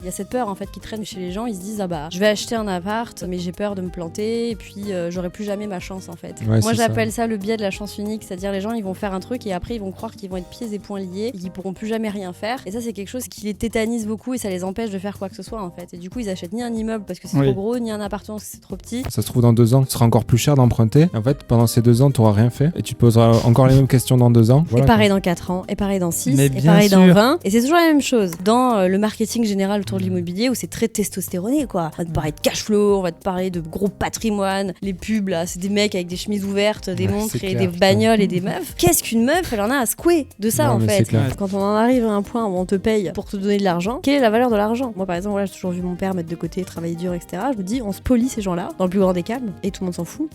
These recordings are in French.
Il y a cette peur en fait qui traîne chez les gens, ils se disent je vais acheter un appart mais j'ai peur de me planter et puis j'aurai plus jamais ma chance en fait. Ouais, Moi j'appelle ça le biais de la chance unique, c'est-à-dire les gens ils vont faire un truc et après ils vont croire qu'ils vont être pieds et poings liés et qu'ils pourront plus jamais rien faire. Et ça c'est quelque chose qui les tétanise beaucoup et ça les empêche de faire quoi que ce soit en fait. Et du coup ils achètent ni un immeuble parce que c'est trop gros, ni un appartement parce que c'est trop petit. Ça se trouve dans 2 ans, ce sera encore plus cher d'emprunter. En fait pendant ces 2 ans t'auras rien fait et tu te poseras encore les mêmes questions dans 2 ans. Voilà, et pareil dans 4 ans, et pareil dans 6, et pareil dans 20. Et c'est toujours la même chose. Dans le marketing général autour de l'immobilier où c'est très testostéroné quoi. On va te parler de cash flow, on va te parler de gros patrimoine. Les pubs là, c'est des mecs avec des chemises ouvertes, des montres et des bagnoles et des meufs. Qu'est-ce qu'une meuf, elle en a à secouer de ça en fait. Quand on en arrive à un point où on te paye pour te donner de l'argent, quelle est la valeur de l'argent? Moi par exemple, voilà, j'ai toujours vu mon père mettre de côté, travailler dur, etc. Je me dis, on se polie ces gens-là dans le plus grand des calmes et tout le monde s'en fout.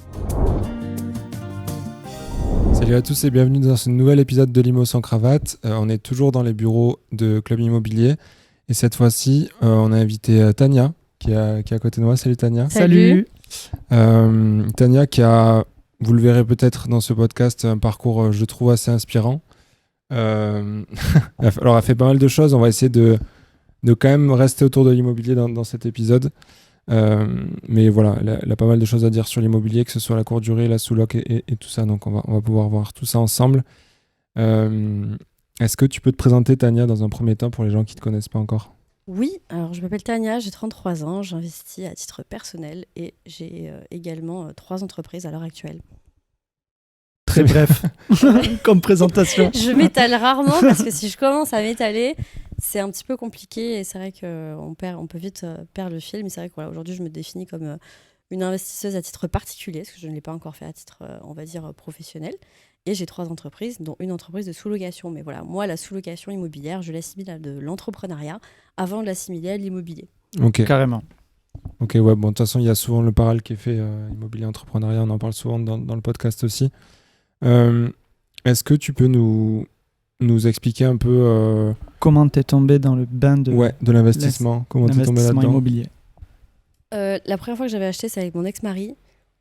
Salut à tous et bienvenue dans ce nouvel épisode de Limo sans cravate. On est toujours dans les bureaux de Club Immobilier et cette fois-ci, on a invité Tania qui est à côté de moi. Salut Tania. Salut. Tania qui a, vous le verrez peut-être dans ce podcast, un parcours je trouve assez inspirant. Alors elle a fait pas mal de choses, on va essayer de quand même rester autour de l'immobilier dans cet épisode. Mais voilà, elle a pas mal de choses à dire sur l'immobilier, que ce soit la courte durée, la sous-loc et tout ça, donc on va pouvoir voir tout ça ensemble. Est-ce que tu peux te présenter Tania dans un premier temps pour les gens qui ne te connaissent pas encore? Oui, alors je m'appelle Tania, j'ai 33 ans, j'investis à titre personnel et j'ai également 3 entreprises à l'heure actuelle. Très bref, comme présentation. Je m'étale rarement parce que si je commence à m'étaler, c'est un petit peu compliqué et c'est vrai qu'on peut vite perdre le fil. Mais c'est vrai que voilà, aujourd'hui, je me définis comme une investisseuse à titre particulier, parce que je ne l'ai pas encore fait à titre, on va dire, professionnel. Et j'ai 3 entreprises, dont une entreprise de sous-location. Mais voilà, moi, la sous-location immobilière, je l'assimile à de l'entrepreneuriat avant de l'assimiler à l'immobilier. Ok. Carrément. Ok, ouais, bon, de toute façon, il y a souvent le parallèle qui est fait immobilier entrepreneuriat, on en parle souvent dans le podcast aussi. Est-ce que tu peux nous expliquer un peu comment t'es tombé dans le bain de l'investissement, comment t'es tombé là-dedans? Immobilier. La première fois que j'avais acheté, c'est avec mon ex-mari.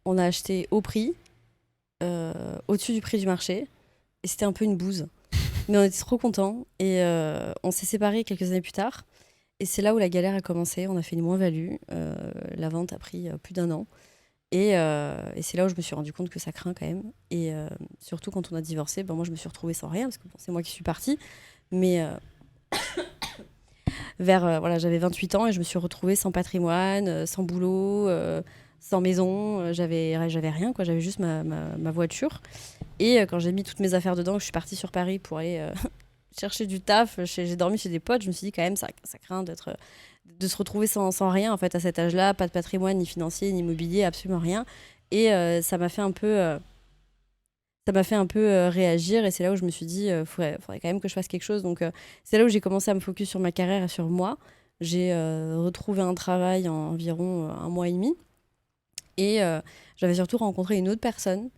On a acheté au prix, au-dessus du prix du marché, et c'était un peu une bouse. Mais on était trop contents, et on s'est séparés quelques années plus tard. Et c'est là où la galère a commencé. On a fait une moins-value. La vente a pris plus d'1 an. Et c'est là où je me suis rendu compte que ça craint quand même. Et surtout quand on a divorcé, moi je me suis retrouvée sans rien, parce que c'est moi qui suis partie. Mais j'avais 28 ans et je me suis retrouvée sans patrimoine, sans boulot, sans maison. J'avais rien, quoi. J'avais juste ma voiture. Et quand j'ai mis toutes mes affaires dedans, je suis partie sur Paris pour aller chercher du taf. J'ai dormi chez des potes. Je me suis dit quand même, ça craint de se retrouver sans rien en fait à cet âge-là, pas de patrimoine ni financier ni immobilier, absolument rien. Et ça m'a fait un peu réagir, et c'est là où je me suis dit faudrait quand même que je fasse quelque chose. Donc c'est là où j'ai commencé à me focus sur ma carrière et sur moi. J'ai retrouvé un travail en environ 1 mois et demi, et j'avais surtout rencontré une autre personne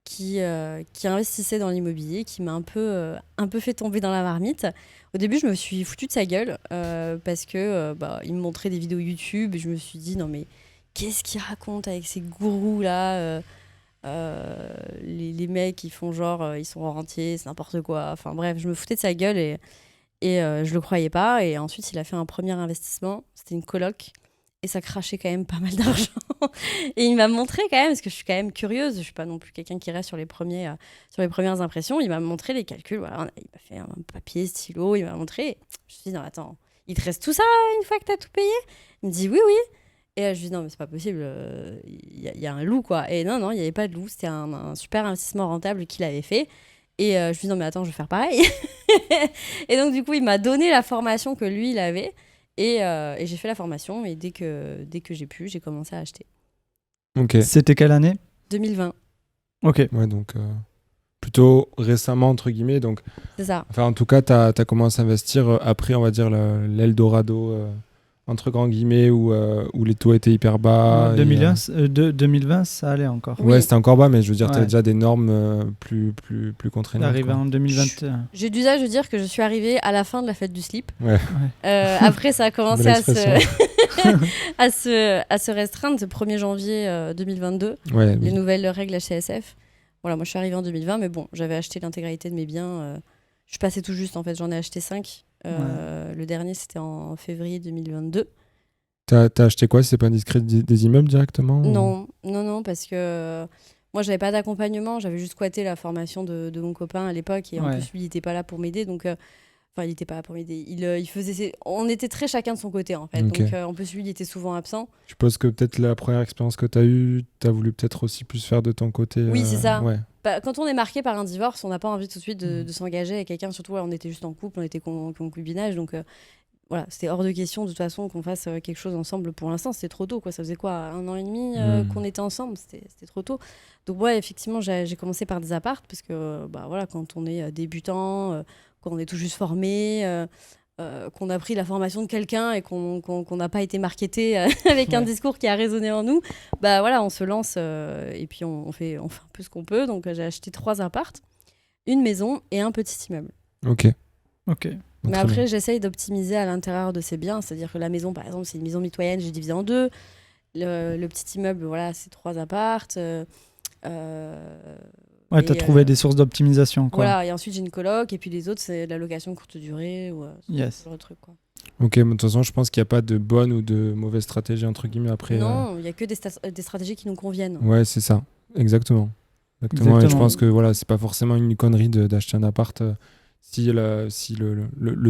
qui investissait dans l'immobilier, qui m'a un peu fait tomber dans la marmite. Au début, je me suis foutue de sa gueule parce que il me montrait des vidéos YouTube et je me suis dit non mais qu'est-ce qu'il raconte avec ces gourous là, les mecs ils font genre ils sont rentiers, c'est n'importe quoi. Enfin bref, je me foutais de sa gueule et je le croyais pas. Et ensuite, il a fait un premier investissement, c'était une coloc. Et ça crachait quand même pas mal d'argent. Et il m'a montré quand même, parce que je suis quand même curieuse, je suis pas non plus quelqu'un qui reste sur les premières impressions. Il m'a montré les calculs, voilà, il m'a fait un papier, stylo, il m'a montré. Je me suis dit, non, attends, il te reste tout ça une fois que t'as tout payé? Il me dit, oui. Et je lui dis, non, mais c'est pas possible, il y a un loup, quoi. Et non, il n'y avait pas de loup, c'était un super investissement rentable qu'il avait fait. Et je lui dis, non, mais attends, je vais faire pareil. Et donc, du coup, il m'a donné la formation que lui, il avait. Et j'ai fait la formation, et dès que j'ai pu, j'ai commencé à acheter. Ok. C'était quelle année? 2020. Ok. Ouais, donc plutôt récemment, entre guillemets. Donc, c'est ça. Enfin, en tout cas, tu as commencé à investir après, on va dire, l'Eldorado, entre grands guillemets, où les taux étaient hyper bas. 2020, ça allait encore. Ouais, Oui. C'était encore bas, mais je veux dire, tu Ouais. as déjà des normes plus contraignantes. Arrivé en 2021. J'ai d'usage de dire que je suis arrivée à la fin de la fête du slip. Ouais. Après, ça a commencé Belle à expression. se restreindre le 1er janvier 2022, Ouais, les oui. nouvelles règles HCSF. Voilà, moi je suis arrivée en 2020, mais bon, j'avais acheté l'intégralité de mes biens. Je passais tout juste, en fait, j'en ai acheté 5. Le dernier, c'était en février 2022. T'as acheté quoi, si c'est pas indiscret, des immeubles directement ou- Non, parce que moi, j'avais pas d'accompagnement. J'avais juste squatté la formation de mon copain à l'époque. Et en Ouais. plus, lui, il était pas là pour m'aider. Donc, enfin, il était pas là pour m'aider. Il faisait On était très chacun de son côté, en fait. Ok. Donc, en plus, lui, il était souvent absent. Je suppose que peut-être la première expérience que t'as eue, t'as voulu peut-être aussi plus faire de ton côté. Oui, c'est ça. Ouais. Bah, quand on est marqué par un divorce, on n'a pas envie tout de suite Mhm. de s'engager avec quelqu'un. Surtout, on était juste en couple, on était concubinage. Donc, voilà, c'était hors de question de toute façon qu'on fasse quelque chose ensemble pour l'instant. C'était trop tôt, quoi. Ça faisait quoi, 1 an et demi qu'on était ensemble. C'était trop tôt. Donc, ouais, effectivement, j'ai commencé par des appartes parce que, bah, voilà, quand on est débutant, quand on est tout juste formé, qu'on a pris la formation de quelqu'un et qu'on n'a pas été marketé avec un Ouais. discours qui a résonné en nous, bah voilà, on se lance et puis on fait un peu ce qu'on peut. Donc, j'ai acheté 3 appartes, une maison et un petit immeuble. Ok. Ok. Mais Très après, bien. j'essaye d'optimiser à l'intérieur de ces biens. C'est-à-dire que la maison, par exemple, c'est une maison mitoyenne, j'ai divisé en 2. Le petit immeuble, voilà, c'est 3 appartes. Ouais, Et, t'as trouvé des sources d'optimisation, quoi. Voilà, et ensuite j'ai une coloc, et puis les autres, c'est de la location courte durée, ou Yes. ce genre de truc, quoi. Ok, mais de toute façon, je pense qu'il n'y a pas de bonne ou de mauvaise stratégie, entre guillemets, après. Non, il n'y a que des stratégies qui nous conviennent. Ouais, c'est ça. Exactement. Exactement. Et je Exactement. pense que voilà, c'est pas forcément une connerie d'acheter un appart si le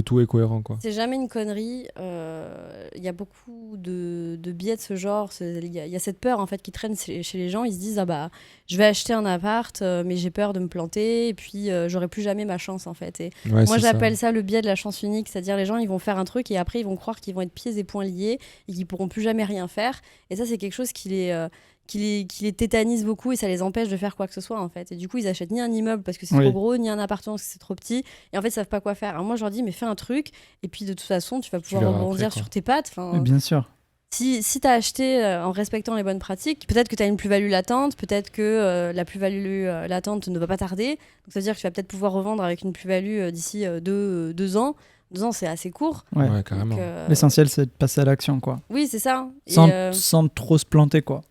tout est cohérent, quoi. C'est jamais une connerie. Il y a beaucoup de biais de ce genre. Il y a cette peur en fait qui traîne chez les gens. Ils se disent ah bah je vais acheter un appart, mais j'ai peur de me planter et puis j'aurai plus jamais ma chance en fait. Et Ouais, moi c'est j'appelle ça le biais de la chance unique, c'est-à-dire les gens ils vont faire un truc et après ils vont croire qu'ils vont être pieds et poings liés et qu'ils pourront plus jamais rien faire. Et ça c'est quelque chose qui les tétanise beaucoup et ça les empêche de faire quoi que ce soit en fait. Et du coup ils achètent ni un immeuble parce que c'est Oui. trop gros, ni un appartement parce que c'est trop petit. Et en fait ils savent pas quoi faire. Alors moi je leur dis mais fais un truc et puis de toute façon tu vas pouvoir verras rebondir après, quoi. sur tes pattes. Mais Enfin, bien sûr. si tu as acheté en respectant les bonnes pratiques, peut-être que tu as une plus-value latente, peut-être que la plus-value latente ne va pas tarder. Donc ça veut dire que tu vas peut-être pouvoir revendre avec une plus-value d'ici 2 ans. 2 ans c'est assez court. Ouais. Ouais, carrément. Donc, L'essentiel, c'est de passer à l'action, quoi. oui c'est ça. Et, Sans trop se planter, quoi.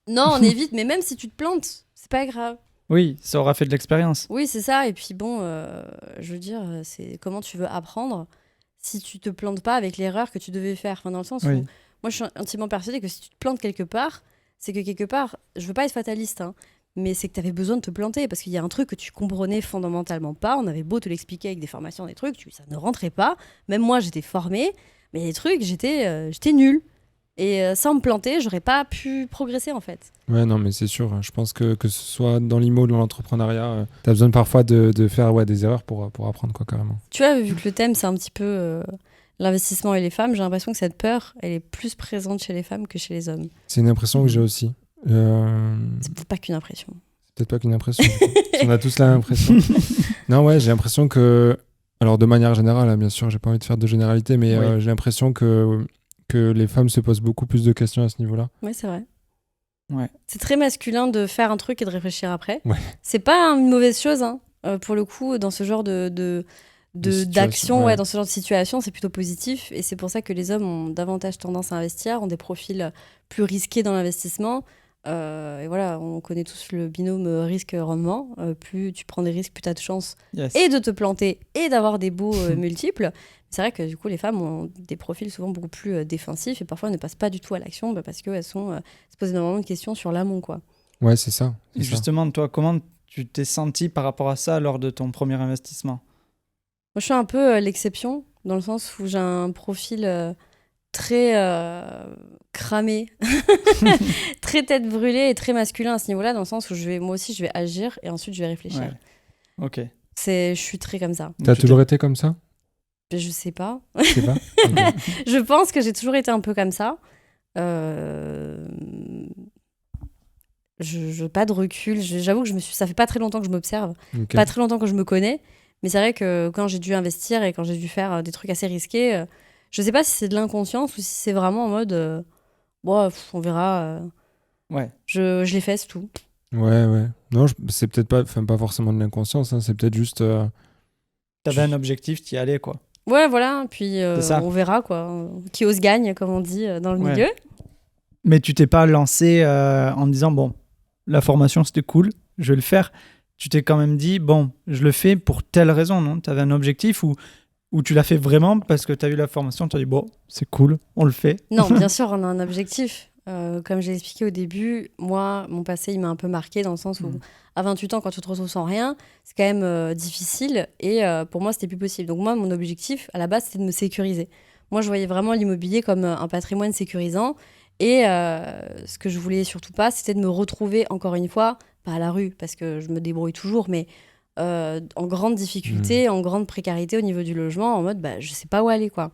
non on évite, mais même si tu te plantes, c'est pas grave. Oui, ça aura fait de l'expérience. Oui, c'est ça. Et puis bon, je veux dire, c'est comment tu veux apprendre si tu te plantes pas avec l'erreur que tu devais faire. Enfin, dans le sens où, Oui. moi, je suis intimement persuadée que si tu te plantes quelque part, c'est que quelque part, je veux pas être fataliste, hein, mais c'est que tu avais besoin de te planter parce qu'il y a un truc que tu comprenais fondamentalement pas. On avait beau te l'expliquer avec des formations, des trucs, ça ne rentrait pas. Même moi, j'étais formée, mais les trucs, j'étais nulle. Et sans me planter, j'aurais pas pu progresser en fait. Ouais, non, mais c'est sûr. Je pense que ce soit dans l'IMO ou dans l'entrepreneuriat, tu as besoin parfois de faire des erreurs pour apprendre, quoi, carrément. Tu vois, vu que le thème, c'est un petit peu l'investissement et les femmes, j'ai l'impression que cette peur, elle est plus présente chez les femmes que chez les hommes. C'est une impression que j'ai aussi. C'est peut-être pas qu'une impression. Peut-être pas qu'une impression. Du coup. On a tous la même impression. Non, ouais, j'ai l'impression que... Alors, de manière générale, hein, bien sûr, j'ai pas envie de faire de généralité, mais Oui. j'ai l'impression que les femmes se posent beaucoup plus de questions à ce niveau-là. Oui, c'est vrai. Ouais. C'est très masculin de faire un truc et de réfléchir après. Ouais. C'est pas une mauvaise chose, hein. Pour le coup, dans ce genre situation, d'action, ouais. dans ce genre de situation, c'est plutôt positif. Et c'est pour ça que les hommes ont davantage tendance à investir, ont des profils plus risqués dans l'investissement. Et voilà, on connaît tous le binôme risque-rendement. Plus tu prends des risques, plus tu as de chances Yes. et de te planter et d'avoir des bouts multiples. C'est vrai que du coup, les femmes ont des profils souvent beaucoup plus défensifs et parfois ne passent pas du tout à l'action parce qu'elles se posent énormément de questions sur l'amont, quoi. Ouais, c'est ça. Et justement, toi, comment tu t'es senti par rapport à ça lors de ton premier investissement? Moi, je suis un peu l'exception dans le sens où j'ai un profil très cramé, très tête brûlée et très masculin à ce niveau-là, dans le sens où moi aussi, je vais agir et ensuite je vais réfléchir. Ouais. Ok. Je suis très comme ça. T'as toujours été comme ça? Je sais pas. Je sais pas. Ok. Je pense que j'ai toujours été un peu comme ça. Je pas de recul. J'avoue que ça fait pas très longtemps que je m'observe, Ok. pas très longtemps que je me connais. Mais c'est vrai que quand j'ai dû investir et quand j'ai dû faire des trucs assez risqués, je sais pas si c'est de l'inconscience ou si c'est vraiment en mode bon, on verra. Ouais. Je l'ai fait, c'est tout. Ouais, ouais. Non, c'est peut-être pas forcément de l'inconscience, hein, c'est peut-être juste... T'avais un objectif, t'y allais, quoi. Ouais, voilà. Puis C'est ça. on verra, quoi. Qui ose gagne, comme on dit dans le Ouais. milieu. Mais tu t'es pas lancé en disant, bon, la formation, c'était cool, je vais le faire. Tu t'es quand même dit, bon, je le fais pour telle raison, non? T'avais un objectif ou Ou tu l'as fait vraiment parce que tu as eu la formation, tu as dit, bon, c'est cool, on le fait. Non, bien sûr, on a un objectif. Comme j'ai expliqué au début, moi, mon passé, il m'a un peu marqué dans le sens où, à 28 ans, quand tu te retrouves sans rien, c'est quand même difficile. Et pour moi, c'était plus possible. Donc moi, mon objectif, à la base, c'était de me sécuriser. Moi, je voyais vraiment l'immobilier comme un patrimoine sécurisant. Et ce que je voulais surtout pas, c'était de me retrouver, encore une fois, pas à la rue, parce que je me débrouille toujours, mais en grande difficulté, en grande précarité au niveau du logement, en mode, je sais pas où aller, quoi.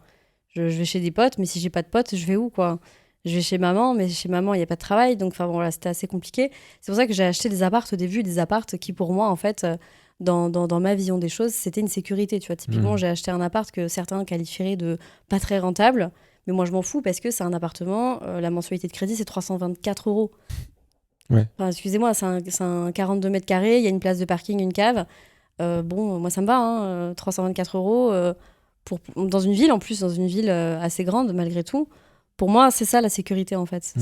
Je vais chez des potes, mais si j'ai pas de potes, je vais où, quoi? Je vais chez maman, mais chez maman, il n'y a pas de travail. Donc, enfin, bon, voilà, c'était assez compliqué. C'est pour ça que j'ai acheté des apparts au début, des apparts qui, pour moi, en fait, dans ma vision des choses, c'était une sécurité. Tu vois, typiquement, j'ai acheté un appart que certains qualifieraient de pas très rentable. Mais moi, je m'en fous parce que c'est un appartement. La mensualité de crédit, c'est 324 €. Ouais. Enfin, excusez-moi, c'est un 42 mètres carrés. Il y a une place de parking, une cave. Bon, moi, ça me va, hein, 324 € dans une ville, en plus, dans une ville assez grande, malgré tout. Pour moi, c'est ça la sécurité, en fait.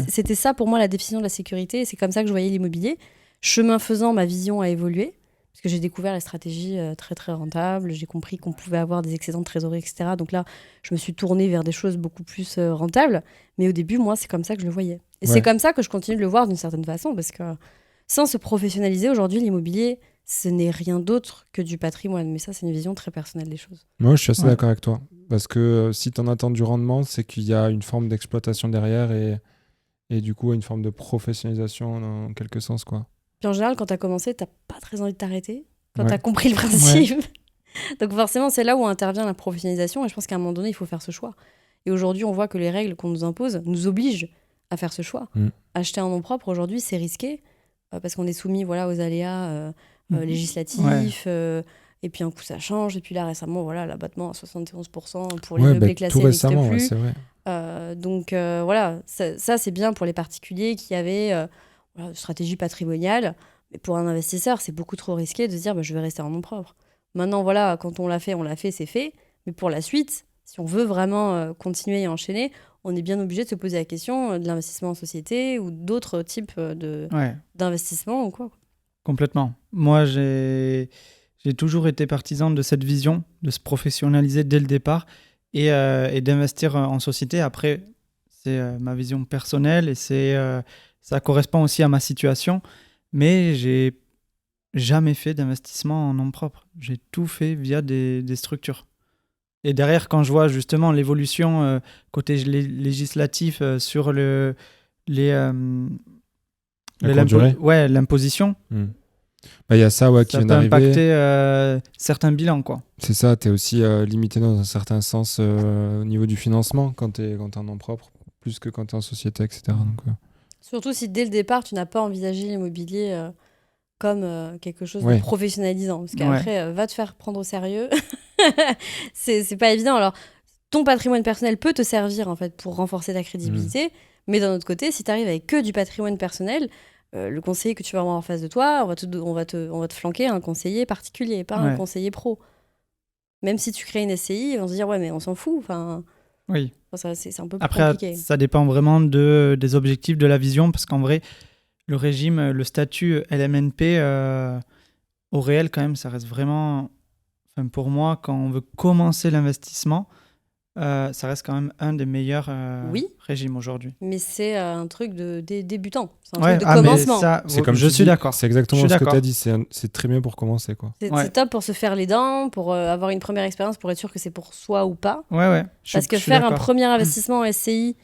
C'était ça, pour moi, la définition de la sécurité. C'est comme ça que je voyais l'immobilier. Chemin faisant, ma vision a évolué. Parce que j'ai découvert les stratégies très, très rentables. J'ai compris qu'on pouvait avoir des excédents de trésorerie, etc. Donc là, je me suis tournée vers des choses beaucoup plus rentables. Mais au début, moi, c'est comme ça que je le voyais. Et c'est comme ça que je continue de le voir d'une certaine façon. Parce que sans se professionnaliser, aujourd'hui, l'immobilier, ce n'est rien d'autre que du patrimoine. Mais ça, c'est une vision très personnelle des choses. Moi, je suis assez d'accord avec toi. Parce que si tu en attends du rendement, c'est qu'il y a une forme d'exploitation derrière et du coup, une forme de professionnalisation en quelque sens, quoi. Puis en général, quand tu as commencé, tu n'as pas très envie de t'arrêter. Quand tu as compris le principe. Donc forcément, c'est là où intervient la professionnalisation. Et je pense qu'à un moment donné, il faut faire ce choix. Et aujourd'hui, on voit que les règles qu'on nous impose nous obligent à faire ce choix. Acheter un nom propre, aujourd'hui, c'est risqué. Parce qu'on est soumis aux aléas législatifs. Et puis un coup, ça change. Et puis là, récemment, l'abattement à 71% pour les meublés classés n'existe plus. C'est vrai. Donc voilà, ça c'est bien pour les particuliers qui avaient une stratégie patrimoniale. Mais pour un investisseur, c'est beaucoup trop risqué de se dire je vais rester en nom propre. Maintenant, voilà, quand on l'a fait, c'est fait. Mais pour la suite, si on veut vraiment continuer et enchaîner, on est bien obligé de se poser la question de l'investissement en société ou d'autres types d'investissements ou quoi. Complètement. Moi, j'ai toujours été partisan de cette vision, de se professionnaliser dès le départ et d'investir en société. Après, c'est ma vision personnelle et ça correspond aussi à ma situation. Mais j'ai jamais fait d'investissement en nom propre. J'ai tout fait via des structures. Et derrière, quand je vois justement l'évolution côté législatif sur l'imposition, il y a ça qui vient d'arriver. Ça peut impacter certains bilans, quoi. C'est ça, tu es aussi limité dans un certain sens au niveau du financement quand tu es en nom propre, plus que quand tu es en société, etc. Donc, surtout si dès le départ, tu n'as pas envisagé l'immobilier comme quelque chose de professionnalisant. Parce qu'après, va te faire prendre au sérieux. c'est pas évident. Alors, ton patrimoine personnel peut te servir en fait pour renforcer ta crédibilité. Mais d'un autre côté, si tu arrives avec que du patrimoine personnel, le conseiller que tu vas avoir en face de toi, on va te flanquer un conseiller particulier, pas un conseiller pro. Même si tu crées une SCI, on va se dire mais on s'en fout. Enfin, oui. C'est un peu plus Après, compliqué. Ça dépend vraiment des objectifs de la vision, parce qu'en vrai, le régime, le statut LMNP, au réel, quand même, ça reste vraiment... Enfin, pour moi, quand on veut commencer l'investissement, ça reste quand même un des meilleurs régimes aujourd'hui. Mais c'est un truc de débutant. C'est un truc de commencement. Je suis d'accord. C'est exactement ce que tu as dit. C'est très bien pour commencer, quoi. C'est top pour se faire les dents, pour avoir une première expérience, pour être sûr que c'est pour soi ou pas. Parce que faire un premier investissement en SCI,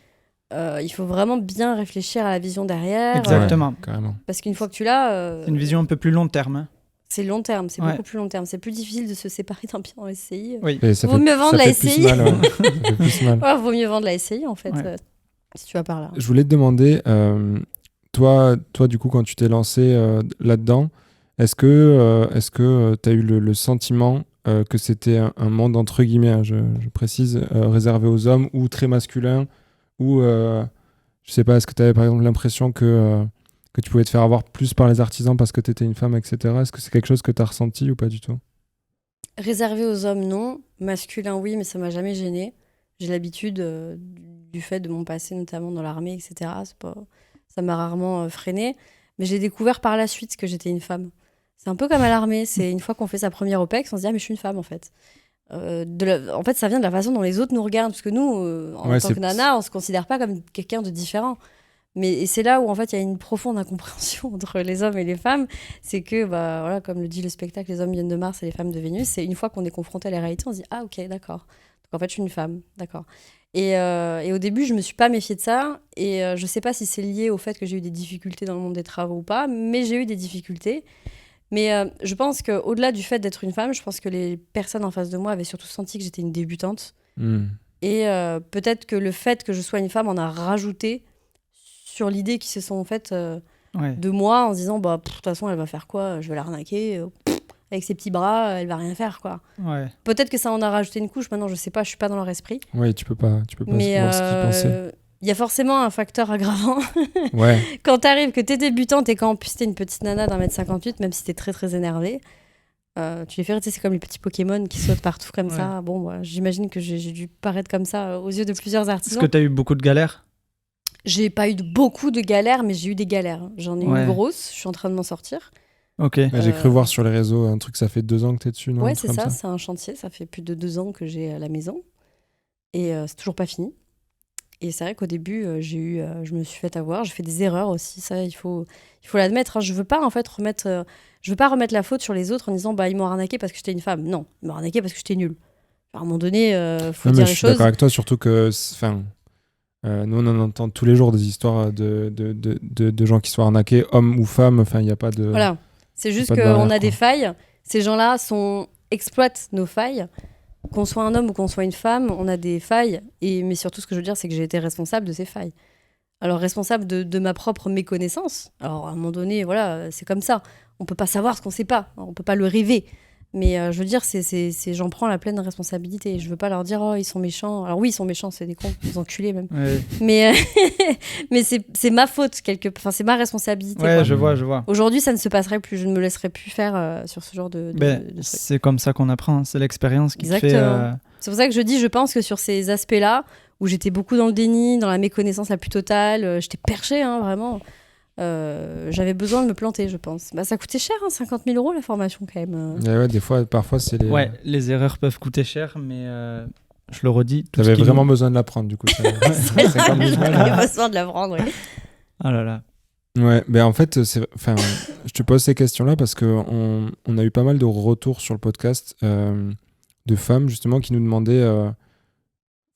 il faut vraiment bien réfléchir à la vision derrière. Exactement. Carrément. Parce qu'une fois que tu l'as... c'est une vision un peu plus long terme. C'est long terme, c'est beaucoup plus long terme. C'est plus difficile de se séparer d'un bien en SCI. Oui. Vaut mieux vendre la SCI. Vaut mieux vendre la SCI, en fait, si tu vas par là. Je voulais te demander, toi, du coup, quand tu t'es lancé là-dedans, est-ce que tu as eu le sentiment que c'était un monde, entre guillemets, je précise, réservé aux hommes ou très masculin, ou, je sais pas, est-ce que tu avais par exemple l'impression que tu pouvais te faire avoir plus par les artisans parce que tu étais une femme, etc. Est-ce que c'est quelque chose que tu as ressenti ou pas du tout? Réservé aux hommes, non. Masculin, oui, mais ça m'a jamais gênée. J'ai l'habitude, du fait de mon passé, notamment dans l'armée, etc. Ça m'a rarement freiné. Mais j'ai découvert par la suite que j'étais une femme. C'est un peu comme à l'armée. C'est une fois qu'on fait sa première OPEX, on se dit « Ah, mais je suis une femme, en fait ». En fait, ça vient de la façon dont les autres nous regardent, parce que nous, en tant que nana, on se considère pas comme quelqu'un de différent. Et c'est là où en fait il y a une profonde incompréhension entre les hommes et les femmes, c'est que voilà, comme le dit le spectacle, les hommes viennent de Mars et les femmes de Vénus. C'est une fois qu'on est confronté à la réalité, on se dit ah ok d'accord. Donc en fait je suis une femme, d'accord. Et au début je me suis pas méfiée de ça et je sais pas si c'est lié au fait que j'ai eu des difficultés dans le monde des travaux ou pas, mais j'ai eu des difficultés. Mais je pense qu'au delà du fait d'être une femme, je pense que les personnes en face de moi avaient surtout senti que j'étais une débutante. Et peut-être que le fait que je sois une femme en a rajouté sur l'idée qu'ils se sont faites de moi en se disant de toute façon elle va faire quoi, je vais l'arnaquer avec ses petits bras, elle va rien faire quoi. Peut-être que ça en a rajouté une couche, maintenant je sais pas, je suis pas dans leur esprit. Oui, tu peux pas savoir ce qu'ils pensaient. Il y a forcément un facteur aggravant quand t'arrives, que t'es débutante et qu'en plus t'es une petite nana d'1m58, même si t'es très très énervée, tu les fais, c'est comme les petits Pokémon qui sautent partout comme ça. Bon, j'imagine que j'ai dû paraître comme ça aux yeux de plusieurs artisans. Est-ce que t'as eu beaucoup de galères ? J'ai pas eu beaucoup de galères, mais j'ai eu des galères. J'en ai eu une grosse, je suis en train de m'en sortir. Ok. J'ai cru voir sur les réseaux un truc, ça fait 2 ans que t'es dessus, non ? Ouais, c'est ça, c'est un chantier, ça fait plus de 2 ans que j'ai à la maison. Et c'est toujours pas fini. Et c'est vrai qu'au début, je me suis fait avoir, j'ai fait des erreurs aussi, ça il faut l'admettre. Hein. Je veux pas en fait remettre la faute sur les autres en disant ils m'ont arnaqué parce que j'étais une femme. Non, ils m'ont arnaqué parce que j'étais nulle. À un moment donné, faut dire les choses. Je suis d'accord avec toi, surtout que nous, on en entend tous les jours des histoires de gens qui sont arnaqués, hommes ou femmes. Enfin, il n'y a pas de. Voilà. C'est juste qu'on a des failles. Ces gens-là exploitent nos failles. Qu'on soit un homme ou qu'on soit une femme, on a des failles. Mais surtout, ce que je veux dire, c'est que j'ai été responsable de ces failles. Alors, responsable de ma propre méconnaissance. Alors, à un moment donné, voilà, c'est comme ça. On peut pas savoir ce qu'on sait pas. On peut pas le rêver. Mais je veux dire, j'en prends la pleine responsabilité. Je veux pas leur dire, oh, ils sont méchants. Alors oui, ils sont méchants, c'est des cons, des enculés même. Ouais. Mais c'est ma faute, enfin, c'est ma responsabilité. Ouais, quoi. je vois. Aujourd'hui, ça ne se passerait plus. Je ne me laisserai plus faire sur ce genre de c'est comme ça qu'on apprend. C'est l'expérience qui te fait... C'est pour ça que je pense que sur ces aspects-là, où j'étais beaucoup dans le déni, dans la méconnaissance la plus totale, j'étais perchée, hein, vraiment... j'avais besoin de me planter, je pense. Ça coûtait cher, 50 000 € la formation quand même. Ouais, des fois, parfois, c'est les. Ouais, les erreurs peuvent coûter cher, mais je le redis. T'avais vraiment besoin de l'apprendre, du coup. 50 000 J'avais besoin de l'apprendre, oui. Ah là là. Ouais, en fait, je te pose ces questions-là parce qu'on a eu pas mal de retours sur le podcast de femmes, justement, qui nous demandaient.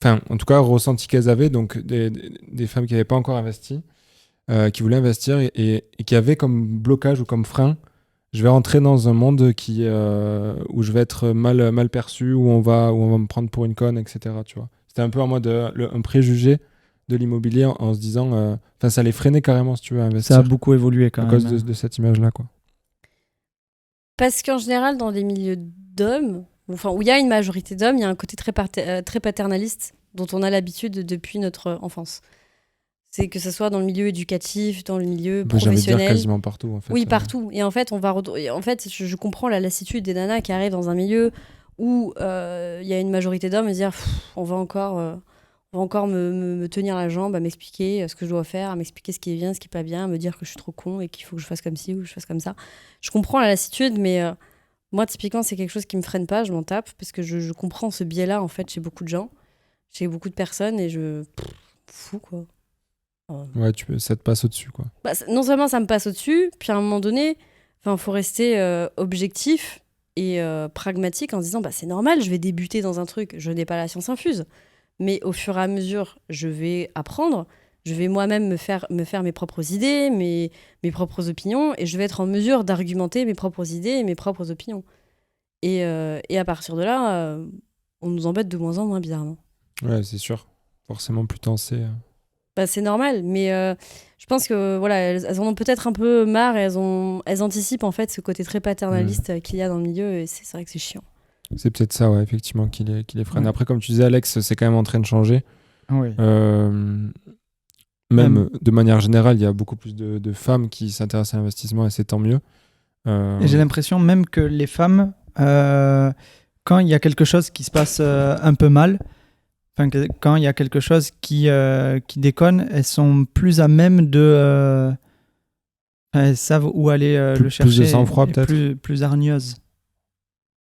En tout cas, ressenti qu'elles avaient, donc des femmes qui n'avaient pas encore investi. Qui voulaient investir et qui avaient comme blocage ou comme frein, je vais rentrer dans un monde où je vais être mal perçu, où on va me prendre pour une conne, etc. Tu vois. C'était un peu en mode un préjugé de l'immobilier en se disant, ça les freinait carrément si tu veux investir. Ça a beaucoup évolué quand même. À cause de cette image-là, quoi. Parce qu'en général, dans les milieux d'hommes, où il y a une majorité d'hommes, il y a un côté très paternaliste dont on a l'habitude depuis notre enfance. C'est que ce soit dans le milieu éducatif, dans le milieu professionnel. J'ai envie de dire quasiment partout, en fait. Oui, partout. Et en fait, je comprends la lassitude des nanas qui arrivent dans un milieu où il y a une majorité d'hommes et dire on va encore me tenir la jambe, à m'expliquer ce que je dois faire, à m'expliquer ce qui est bien, ce qui est pas bien, à me dire que je suis trop con et qu'il faut que je fasse comme ci ou que je fasse comme ça. Je comprends la lassitude, mais moi, typiquement, c'est quelque chose qui me freine pas, je m'en tape, parce que je comprends ce biais-là, en fait, chez beaucoup de gens, chez beaucoup de personnes, et fou, quoi. Ouais, ça te passe au-dessus, quoi. Non seulement ça me passe au-dessus, puis à un moment donné, faut rester objectif et pragmatique en se disant c'est normal, je vais débuter dans un truc, je n'ai pas la science infuse, mais au fur et à mesure, je vais apprendre, je vais moi-même me faire mes propres idées, mes propres opinions, et je vais être en mesure d'argumenter mes propres idées et mes propres opinions. Et à partir de là, on nous embête de moins en moins, bizarrement. Ouais, c'est sûr. Forcément, plus t'en sais... c'est normal, mais je pense que voilà, elles en ont peut-être un peu marre et elles anticipent en fait ce côté très paternaliste qu'il y a dans le milieu, et c'est vrai que c'est chiant. C'est peut-être ça, ouais, effectivement, qui les freine. Après, comme tu disais, Alex, c'est quand même en train de changer. Oui. Même de manière générale, il y a beaucoup plus de femmes qui s'intéressent à l'investissement, et c'est tant mieux. Et j'ai l'impression même que les femmes, quand il y a quelque chose qui se passe un peu mal, quand il y a quelque chose qui déconne, elles sont plus à même de... elles savent où aller le chercher. Plus de sang-froid, peut-être. Plus hargneuses.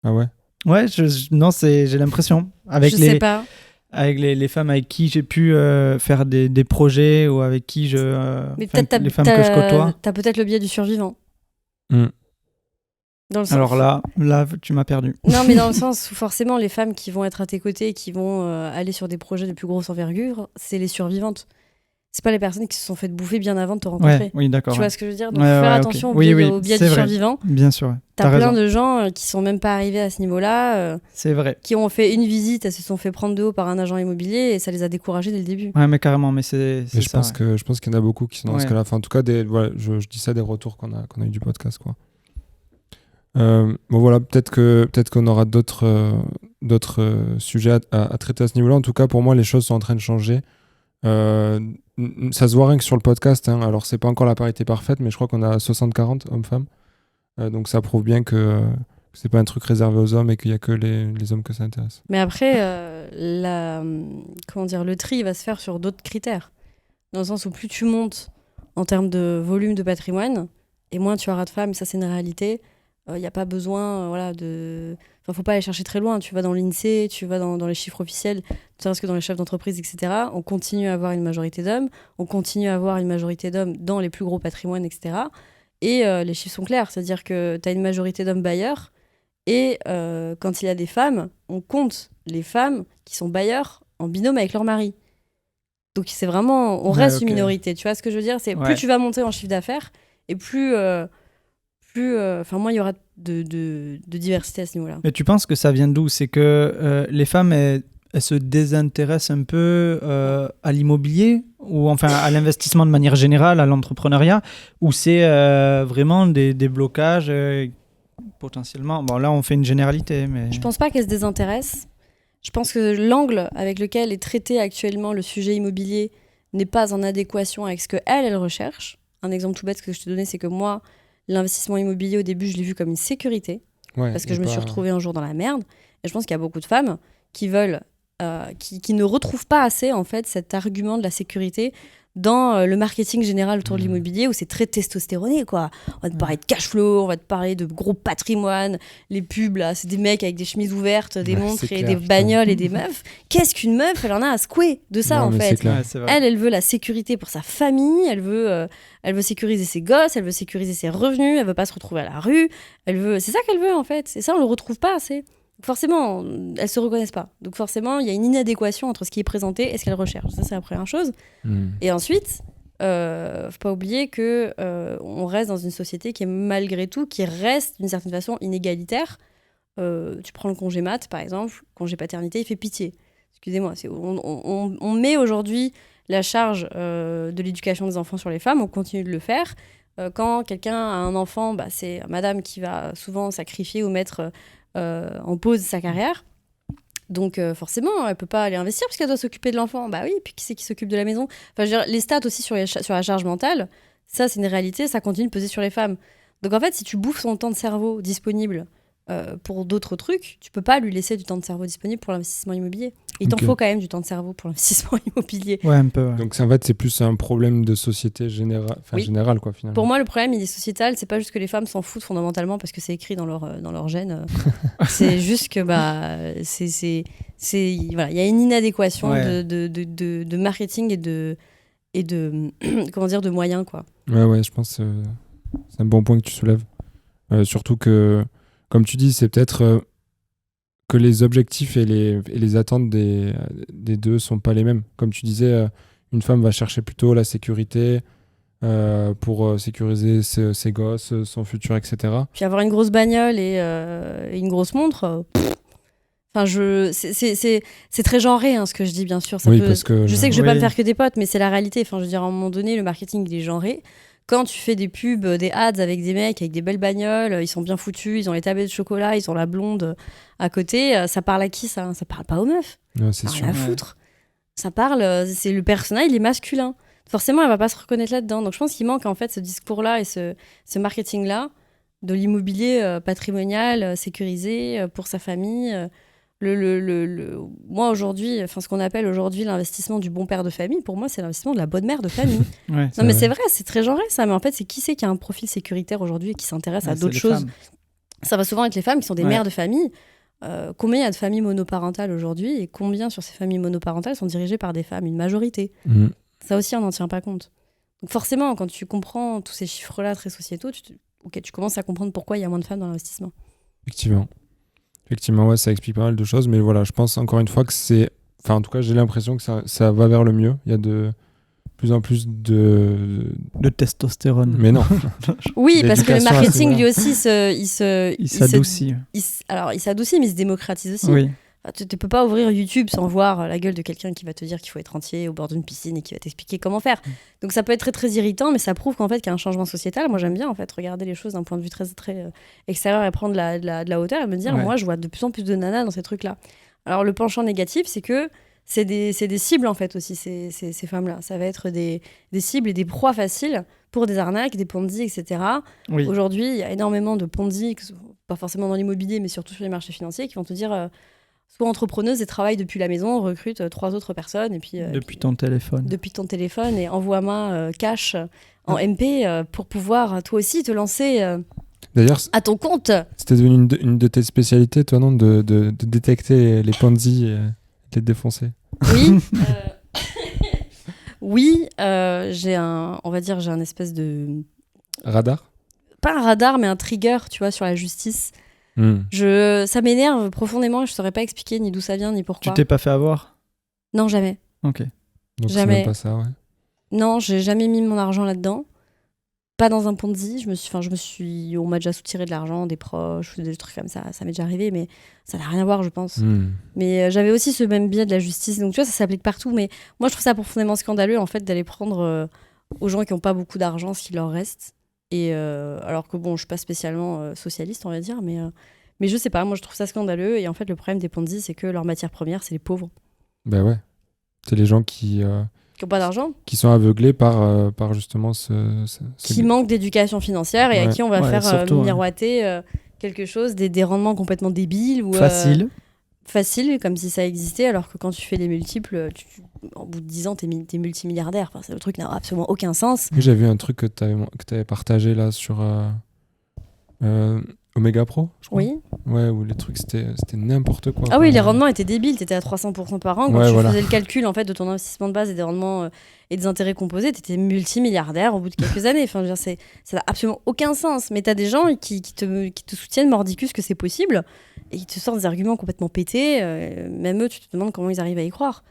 Ah ouais. Ouais, non, j'ai l'impression. Avec Je sais pas. avec les femmes avec qui j'ai pu faire des projets ou avec qui Mais enfin, peut-être les femmes que je côtoie. t'as peut-être le biais du survivant. Mm. Dans le sens. Alors là, tu m'as perdu. Non, mais dans le sens où forcément, les femmes qui vont être à tes côtés et qui vont aller sur des projets de plus grosse envergure, c'est les survivantes. C'est pas les personnes qui se sont faites bouffer bien avant de te rencontrer. Ouais, oui, d'accord. Tu ouais. vois ce que je veux dire? Donc, Ouais, faut faire ouais, attention ok. au biais c'est du vrai. survivant. Bien sûr. Ouais. T'as plein raison. de gens qui sont même pas arrivés à ce niveau-là, C'est vrai. qui ont fait une visite, elles se sont fait prendre de haut par un agent immobilier et ça les a découragés dès le début. Ouais, mais carrément, mais c'est Mais je ça. pense qu'il y en a beaucoup qui sont dans ce Ouais. cas-là. Enfin, en tout cas, voilà, je dis ça des retours qu'on a eu du podcast, quoi. Bon voilà, peut-être qu'on aura d'autres sujets à traiter à ce niveau-là. En tout cas, pour moi, les choses sont en train de changer. Ça se voit rien que sur le podcast, hein. Alors c'est pas encore la parité parfaite, mais je crois qu'on a 60-40 hommes-femmes. Donc ça prouve bien que c'est pas un truc réservé aux hommes et qu'il y a que les hommes que ça intéresse. Mais après, comment dire, le tri va se faire sur d'autres critères. Dans le sens où plus tu montes en termes de volume de patrimoine, et moins tu auras de femmes, ça c'est une réalité. Il n'y a pas besoin voilà, de... Enfin, faut pas aller chercher très loin. Tu vas dans l'INSEE, tu vas dans les chiffres officiels, ne serait-ce que dans les chefs d'entreprise, etc. On continue à avoir une majorité d'hommes, on continue à avoir une majorité d'hommes dans les plus gros patrimoines, etc. Et les chiffres sont clairs, c'est-à-dire que tu as une majorité d'hommes bailleurs, et quand il y a des femmes, on compte les femmes qui sont bailleurs en binôme avec leur mari. Donc c'est vraiment, on reste ok. une minorité. Tu vois ce que je veux dire? C'est Ouais. plus tu vas monter en chiffre d'affaires, et plus moins il y aura de diversité à ce niveau-là. Mais tu penses que ça vient d'où? C'est que les femmes, elles se désintéressent un peu à l'immobilier ou enfin à l'investissement de manière générale, à l'entrepreneuriat, ou c'est vraiment des blocages potentiellement? Bon, là, on fait une généralité, mais... Je pense pas qu'elle se désintéresse. Je pense que l'angle avec lequel est traité actuellement le sujet immobilier n'est pas en adéquation avec ce qu'elle recherche. Un exemple tout bête que je te donnais, c'est que moi, l'investissement immobilier, au début, je l'ai vu comme une sécurité. Ouais, Parce que je me suis retrouvée un jour dans la merde. Et je pense qu'il y a beaucoup de femmes qui veulent, qui ne retrouvent pas assez, en fait, cet argument de la sécurité dans le marketing général autour de l'immobilier, où c'est très testostéroné, quoi. On va te parler de cash flow, on va te parler de gros patrimoine. Les pubs, là, c'est des mecs avec des chemises ouvertes, des Ouais, montres c'est et clair, des bagnoles et des meufs. Qu'est-ce qu'une meuf? Elle en a à secouer de ça, Non, en mais fait. c'est clair. Ouais, c'est vrai. Elle veut la sécurité pour sa famille, elle veut sécuriser ses gosses, elle veut sécuriser ses revenus, elle veut pas se retrouver à la rue, c'est ça qu'elle veut en fait, et ça on le retrouve pas assez. Forcément, elles se reconnaissent pas. Donc forcément, il y a une inadéquation entre ce qui est présenté et ce qu'elles recherchent. Ça c'est la première chose. Et ensuite, faut pas oublier que on reste dans une société qui est malgré tout, qui reste d'une certaine façon inégalitaire. Tu prends le congé mat par exemple, congé paternité, il fait pitié. Excusez-moi, on met aujourd'hui la charge de l'éducation des enfants sur les femmes, on continue de le faire. Quand quelqu'un a un enfant, c'est madame qui va souvent sacrifier ou mettre en pause sa carrière. Donc forcément, elle peut pas aller investir parce qu'elle doit s'occuper de l'enfant. Bah oui, et puis qui c'est qui s'occupe de la maison? Enfin, je veux dire, les stats aussi sur la charge mentale, ça c'est une réalité, ça continue de peser sur les femmes. Donc en fait, si tu bouffes son temps de cerveau disponible pour d'autres trucs, tu peux pas lui laisser du temps de cerveau disponible pour l'investissement immobilier. Il t'en Ok. faut quand même du temps de cerveau pour l'investissement immobilier. Ouais, un peu. Ouais. Donc en fait, c'est plus un problème de société Oui. générale, quoi, finalement. Pour moi, le problème, il est sociétal. C'est pas juste que les femmes s'en foutent fondamentalement parce que c'est écrit dans leur gène. C'est juste que voilà, il y a une inadéquation Ouais. de marketing et de comment dire, de moyens, quoi. Ouais, je pense que c'est un bon point que tu soulèves. Surtout que, comme tu dis, c'est peut-être que les objectifs et les attentes des deux sont pas les mêmes. Comme tu disais, une femme va chercher plutôt la sécurité pour sécuriser ses gosses, son futur, etc. Puis avoir une grosse bagnole et une grosse montre. Enfin, c'est très genré, hein, ce que je dis, bien sûr. Ça Oui, peut- parce que Je sais que je vais pas Oui. me faire que des potes, mais c'est la réalité. Enfin, je veux dire, à un moment donné, le marketing, il est genré. Quand tu fais des pubs, des ads avec des mecs avec des belles bagnoles, ils sont bien foutus, ils ont les tablettes de chocolat, ils ont la blonde à côté, ça parle à qui, ça? Ça parle pas aux meufs. Ouais, c'est Ça sûr. rien à foutre. Ça parle, c'est le personnage, il est masculin. Forcément, elle va pas se reconnaître là-dedans. Donc je pense qu'il manque en fait ce discours-là et ce marketing-là de l'immobilier patrimonial, sécurisé pour sa famille. Moi aujourd'hui, ce qu'on appelle aujourd'hui l'investissement du bon père de famille, pour moi c'est l'investissement de la bonne mère de famille. Ouais, Non mais vrai. c'est vrai, c'est très genré ça, mais en fait c'est qui a un profil sécuritaire aujourd'hui et qui s'intéresse à c'est d'autres les choses. femmes. Ça va souvent être les femmes qui sont des Ouais. mères de famille. Combien il y a de familles monoparentales aujourd'hui et combien sur ces familles monoparentales sont dirigées par des femmes, une majorité. Ça aussi, on n'en tient pas compte. Donc forcément, quand tu comprends tous ces chiffres-là très sociétaux, tu commences à comprendre pourquoi il y a moins de femmes dans l'investissement. Effectivement, ouais, ça explique pas mal de choses, mais voilà, je pense encore une fois que c'est... Enfin, en tout cas, j'ai l'impression que ça va vers le mieux. Il y a de plus en plus de testostérone. Mais non. Oui, parce que le L'éducation marketing, à ce lui aussi, Il s'adoucit. Alors, il s'adoucit, mais il se démocratise aussi. Oui. Enfin, tu ne peux pas ouvrir YouTube sans voir la gueule de quelqu'un qui va te dire qu'il faut être entier au bord d'une piscine et qui va t'expliquer comment faire. Donc ça peut être très très irritant, mais ça prouve qu'en fait qu'il y a un changement sociétal. Moi j'aime bien en fait regarder les choses d'un point de vue très très extérieur et prendre de la hauteur et me dire moi je vois de plus en plus de nanas dans ces trucs-là. Alors le penchant négatif, c'est que c'est des cibles en fait aussi ces femmes-là. Ça va être des cibles et des proies faciles pour des arnaques, des pondis, etc. Oui. Aujourd'hui, il y a énormément de pondis, pas forcément dans l'immobilier, mais surtout sur les marchés financiers, qui vont te dire soit entrepreneuse et travaille depuis la maison, recrute 3 autres personnes. Et puis, depuis ton téléphone. Depuis ton téléphone et envoie-moi cash en MP pour pouvoir toi aussi te lancer D'ailleurs, à ton compte. C'était devenu une de tes spécialités, toi, non, de détecter les Ponzi et de les défoncer. Oui. Oui, j'ai un espèce de... Radar ? Pas un radar, mais un trigger, tu vois, sur la justice. Ça m'énerve profondément, je saurais pas expliquer ni d'où ça vient, ni pourquoi. Tu t'es pas fait avoir ? Non, jamais. Ok. Donc jamais. C'est même pas ça, ouais. Non, j'ai jamais mis mon argent là-dedans. Pas dans un Ponzi. On m'a déjà soutiré de l'argent, des proches, des trucs comme ça. Ça m'est déjà arrivé, mais ça n'a rien à voir, je pense. Mais j'avais aussi ce même biais de la justice. Donc, tu vois, ça s'applique partout. Mais moi, je trouve ça profondément scandaleux, en fait, d'aller prendre aux gens qui n'ont pas beaucoup d'argent ce qui leur reste. Et alors que, bon, je suis pas spécialement socialiste, on va dire, mais je sais pas, moi, je trouve ça scandaleux. Et en fait, le problème des Ponzi, c'est que leur matière première, c'est les pauvres. Ben ouais. C'est les gens qui n'ont pas d'argent, qui sont aveuglés par justement qui manquent d'éducation financière et à qui on va faire surtout, miroiter quelque chose, des rendements complètement débiles ou facile, comme si ça existait, alors que quand tu fais les multiples, en bout de 10 ans, t'es multimilliardaire. Enfin, le truc n'a absolument aucun sens. J'ai vu un truc que t'avais partagé là sur Omega Pro, je crois. Oui. Ouais, où les trucs, c'était n'importe quoi. Ah oui, les rendements étaient débiles. T'étais à 300% par an. Quand tu faisais le calcul en fait, de ton investissement de base et des rendements et des intérêts composés, t'étais multimilliardaire au bout de quelques années. Enfin, je veux dire, ça n'a absolument aucun sens. Mais t'as des gens qui te soutiennent mordicus que c'est possible et qui te sortent des arguments complètement pétés. Même eux, tu te demandes comment ils arrivent à y croire.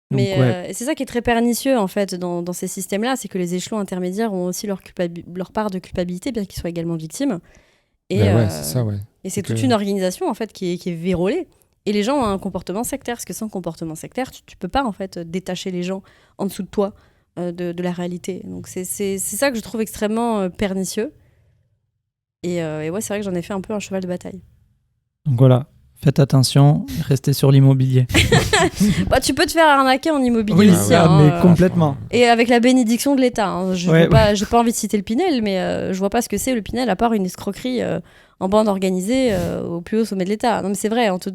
Mais c'est ça qui est très pernicieux en fait dans ces systèmes-là, c'est que les échelons intermédiaires ont aussi leur part de culpabilité, bien qu'ils soient également victimes. Et, c'est ça, ouais. Et c'est toute une organisation en fait qui est vérolée. Et les gens ont un comportement sectaire, parce que sans comportement sectaire, tu peux pas en fait détacher les gens en dessous de toi de la réalité. Donc c'est ça que je trouve extrêmement pernicieux. Et ouais, c'est vrai que j'en ai fait un peu un cheval de bataille. Donc voilà. Faites attention, restez sur l'immobilier. Bah, tu peux te faire arnaquer en immobilier aussi. Mais complètement. Et avec la bénédiction de l'État. Hein. J'ai pas envie de citer le Pinel, mais je vois pas ce que c'est le Pinel, à part une escroquerie en bande organisée au plus haut sommet de l'État. Non mais c'est vrai, on te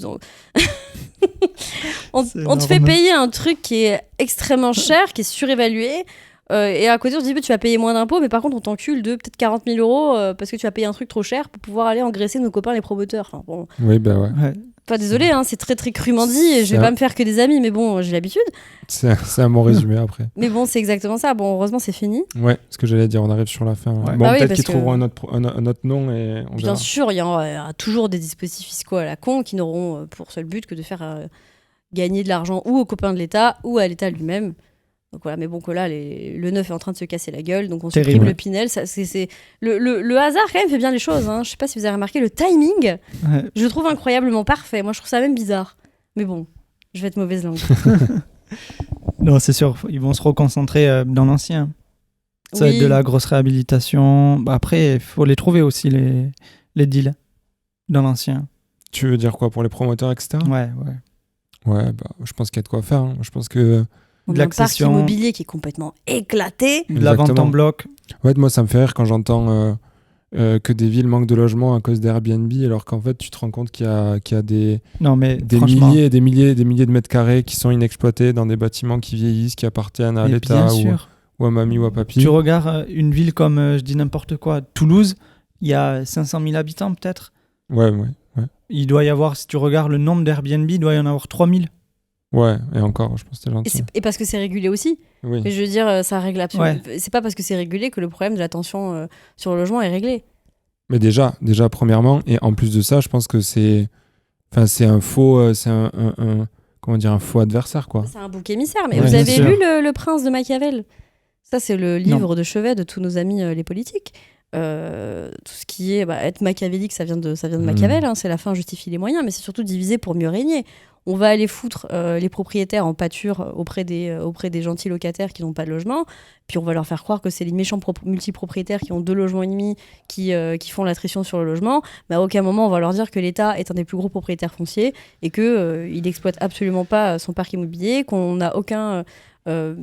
fait payer un truc qui est extrêmement cher, qui est surévalué. Et à côté, on se dit, tu vas payer moins d'impôts, mais par contre, on t'encule de peut-être 40 000 euros parce que tu vas payer un truc trop cher pour pouvoir aller engraisser nos copains les promoteurs. Enfin, bon. Oui, bah ouais. Enfin, désolé, hein, c'est très très crûment dit et je vais pas me faire que des amis, mais bon, j'ai l'habitude. C'est un bon résumé après. Mais bon, c'est exactement ça. Bon, heureusement, c'est fini. Ouais, ce que j'allais dire, on arrive sur la fin. Ouais. Bon, bah peut-être oui, qu'ils trouveront un autre nom et on verra. Bien sûr, il y aura toujours des dispositifs fiscaux à la con qui n'auront pour seul but que de faire gagner de l'argent ou aux copains de l'État ou à l'État lui-même. Donc voilà, mais bon, que là, le neuf est en train de se casser la gueule, donc on supprime le Pinel. Ça, le hasard, quand même, fait bien les choses. Hein. Je sais pas si vous avez remarqué, le timing, je le trouve incroyablement parfait. Moi, je trouve ça même bizarre. Mais bon, je vais être mauvaise langue. Non, c'est sûr, ils vont se reconcentrer dans l'ancien. Ça va être de la grosse réhabilitation. Bah, après, il faut les trouver aussi, les deals, dans l'ancien. Tu veux dire quoi, pour les promoteurs, etc. Ouais. Ouais, bah, je pense qu'il y a de quoi faire. Hein. Je pense que... On a un parc immobilier qui est complètement éclaté. De la vente en bloc. Ouais, moi, ça me fait rire quand j'entends que des villes manquent de logements à cause d'Airbnb, alors qu'en fait, tu te rends compte qu'il y a des milliers et des milliers de mètres carrés qui sont inexploités dans des bâtiments qui vieillissent, qui appartiennent à l'État ou à mamie ou à papy. Tu regardes une ville comme, je dis n'importe quoi, Toulouse, il y a 500 000 habitants peut-être. Ouais. il doit y avoir, si tu regardes le nombre d'Airbnb, il doit y en avoir 3000. Ouais, et encore, je pense que t'es gentil. Et parce que c'est régulé aussi. Oui. Mais je veux dire, ça règle absolument. C'est pas parce que c'est régulé que le problème de la tension sur le logement est réglé. Mais déjà, premièrement, et en plus de ça, je pense que c'est un faux, comment dire, un faux adversaire, quoi. C'est un bouc émissaire. Mais Ouais, vous bien avez sûr. lu le Prince de Machiavel? Ça, c'est le livre de chevet de tous nos amis les politiques. Tout ce qui est être machiavélique, ça vient de Machiavel. Hein, c'est la fin justifie les moyens, mais c'est surtout diviser pour mieux régner. On va aller foutre les propriétaires en pâture auprès des gentils locataires qui n'ont pas de logement, puis on va leur faire croire que c'est les méchants multipropriétaires qui ont 2 logements et demi qui font l'attrition sur le logement. Mais à aucun moment on va leur dire que l'État est un des plus gros propriétaires fonciers et qu'il n'exploite absolument pas son parc immobilier, qu'on n'a aucun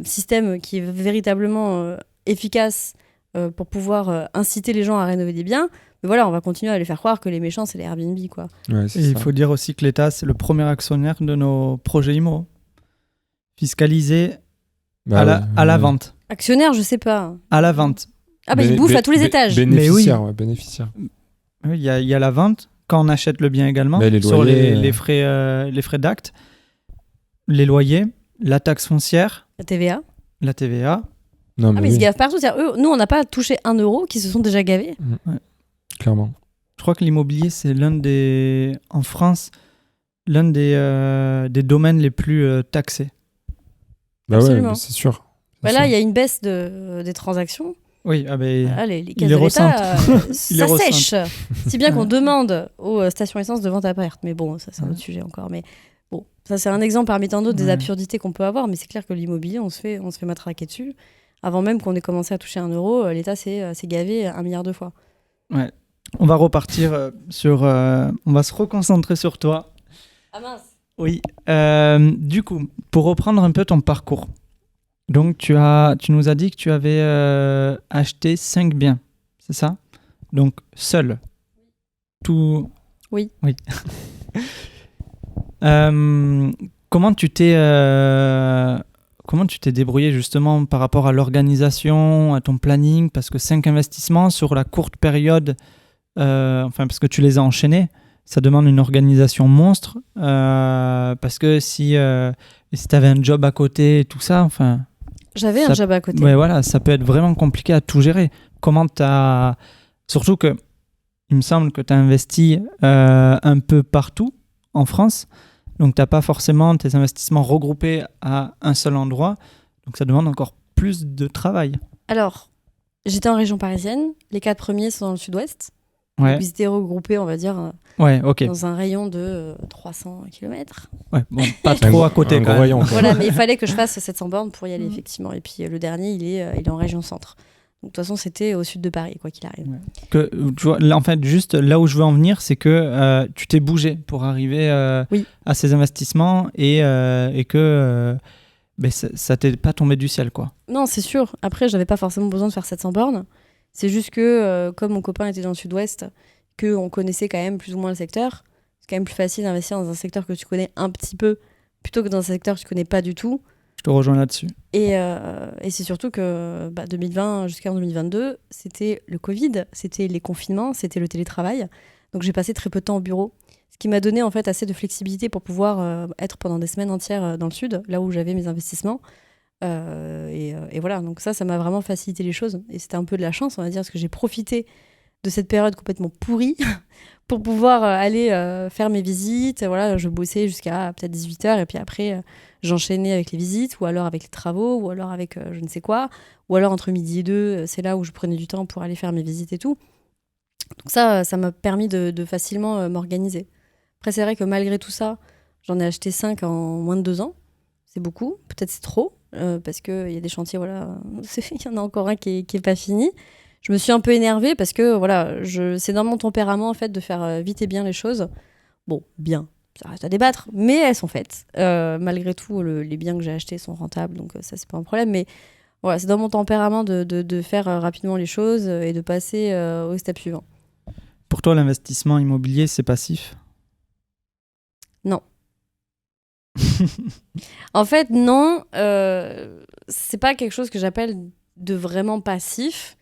système qui est véritablement efficace pour pouvoir inciter les gens à rénover des biens. Mais voilà, on va continuer à les faire croire que les méchants, c'est les Airbnb, quoi. Ouais, c'est Et il ça. faut dire aussi que l'État, c'est le premier actionnaire de nos projets IMO. Fiscalisé à la vente. Actionnaire, je sais pas. À la vente. Ah bah, ils bouffent à tous les étages. Bénéficiaire, ouais, bénéficiaire. Oui, il y a la vente, quand on achète le bien également, Mais les sur loyers, les frais d'acte, les loyers, la taxe foncière, La TVA. la TVA. Non, Ah, mais mais ils se oui, gavent partout. C'est-à-dire, nous, on n'a pas touché 1 euro qui se sont déjà gavés. clairement. Je crois que l'immobilier, c'est en France, l'un des domaines les plus taxés. Bah ouais, Absolument. mais c'est sûr. Bah là, il y a une baisse des transactions. Oui, Là, les il caisses les de l'État, Il les ça ressent. sèche. Si bien qu'on demande aux stations essence de vente à perte. Mais bon, ça, c'est un Ouais. autre sujet encore. Mais bon, ça, c'est un exemple parmi tant d'autres des Ouais. absurdités qu'on peut avoir. Mais c'est clair que l'immobilier, on se fait matraquer dessus. Avant même qu'on ait commencé à toucher 1 euro, l'État s'est gavé 1 milliard de fois. Ouais. On va repartir on va se reconcentrer sur toi. Ah mince. Oui. Du coup, pour reprendre un peu ton parcours. Donc, tu nous as dit que tu avais acheté 5 biens, c'est ça? Donc, seul. Tout. Oui. Oui. Comment tu t'es débrouillé justement par rapport à l'organisation, à ton planning? Parce que 5 investissements sur la courte période, parce que tu les as enchaînés, ça demande une organisation monstre. Parce que si tu avais un job à côté et tout ça, J'avais un job à côté. ouais, voilà, ça peut être vraiment compliqué à tout gérer. Comment t'as... Surtout que il me semble que tu as investi un peu partout en France. Donc, tu n'as pas forcément tes investissements regroupés à un seul endroit. Donc, ça demande encore plus de travail. Alors, j'étais en région parisienne. Les 4 premiers sont dans le sud-ouest. Ouais, Donc, ils étaient regroupés, on va dire, ouais, ok. dans un rayon de 300 km. Ouais, bon, pas C'est trop un à côté gros quand même. rayon, quoi. Voilà, mais il fallait que je fasse 700 bornes pour y aller, effectivement. Et puis, le dernier, il est en région centre. Donc, de toute façon, c'était au sud de Paris, quoi qu'il arrive. Ouais. Tu vois, là, en fait, juste là où je veux en venir, c'est que tu t'es bougé pour arriver Oui. à ces investissements et que ça t'est pas tombé du ciel, quoi. Non, c'est sûr. Après, j'avais pas forcément besoin de faire 700 bornes. C'est juste que, comme mon copain était dans le sud-ouest, qu'on connaissait quand même plus ou moins le secteur, c'est quand même plus facile d'investir dans un secteur que tu connais un petit peu plutôt que dans un secteur que tu connais pas du tout. Je te rejoins là-dessus. Et c'est surtout que 2020 jusqu'en 2022, c'était le Covid, c'était les confinements, c'était le télétravail. Donc j'ai passé très peu de temps au bureau. Ce qui m'a donné en fait assez de flexibilité pour pouvoir être pendant des semaines entières dans le sud, là où j'avais mes investissements. Et voilà, donc ça m'a vraiment facilité les choses. Et c'était un peu de la chance, on va dire, parce que j'ai profité de cette période complètement pourrie pour pouvoir aller faire mes visites. Voilà, je bossais jusqu'à peut-être 18h et puis après, j'enchaînais avec les visites ou alors avec les travaux ou alors avec je ne sais quoi. Ou alors entre midi et 2, c'est là où je prenais du temps pour aller faire mes visites et tout. Donc ça m'a permis de facilement m'organiser. Après, c'est vrai que malgré tout ça, j'en ai acheté 5 en moins de 2 ans. C'est beaucoup, peut-être c'est trop, parce qu'il y a des chantiers, voilà, il y en a encore un qui est pas fini. Je me suis un peu énervée parce que voilà, c'est dans mon tempérament en fait de faire vite et bien les choses. Bon, bien, ça reste à débattre, mais elles sont faites. Malgré tout, les biens que j'ai achetés sont rentables, donc ça c'est pas un problème. Mais voilà, c'est dans mon tempérament de faire rapidement les choses et de passer au step suivant. Pour toi, l'investissement immobilier, c'est passif? Non. En fait, non. C'est pas quelque chose que j'appelle de vraiment passif.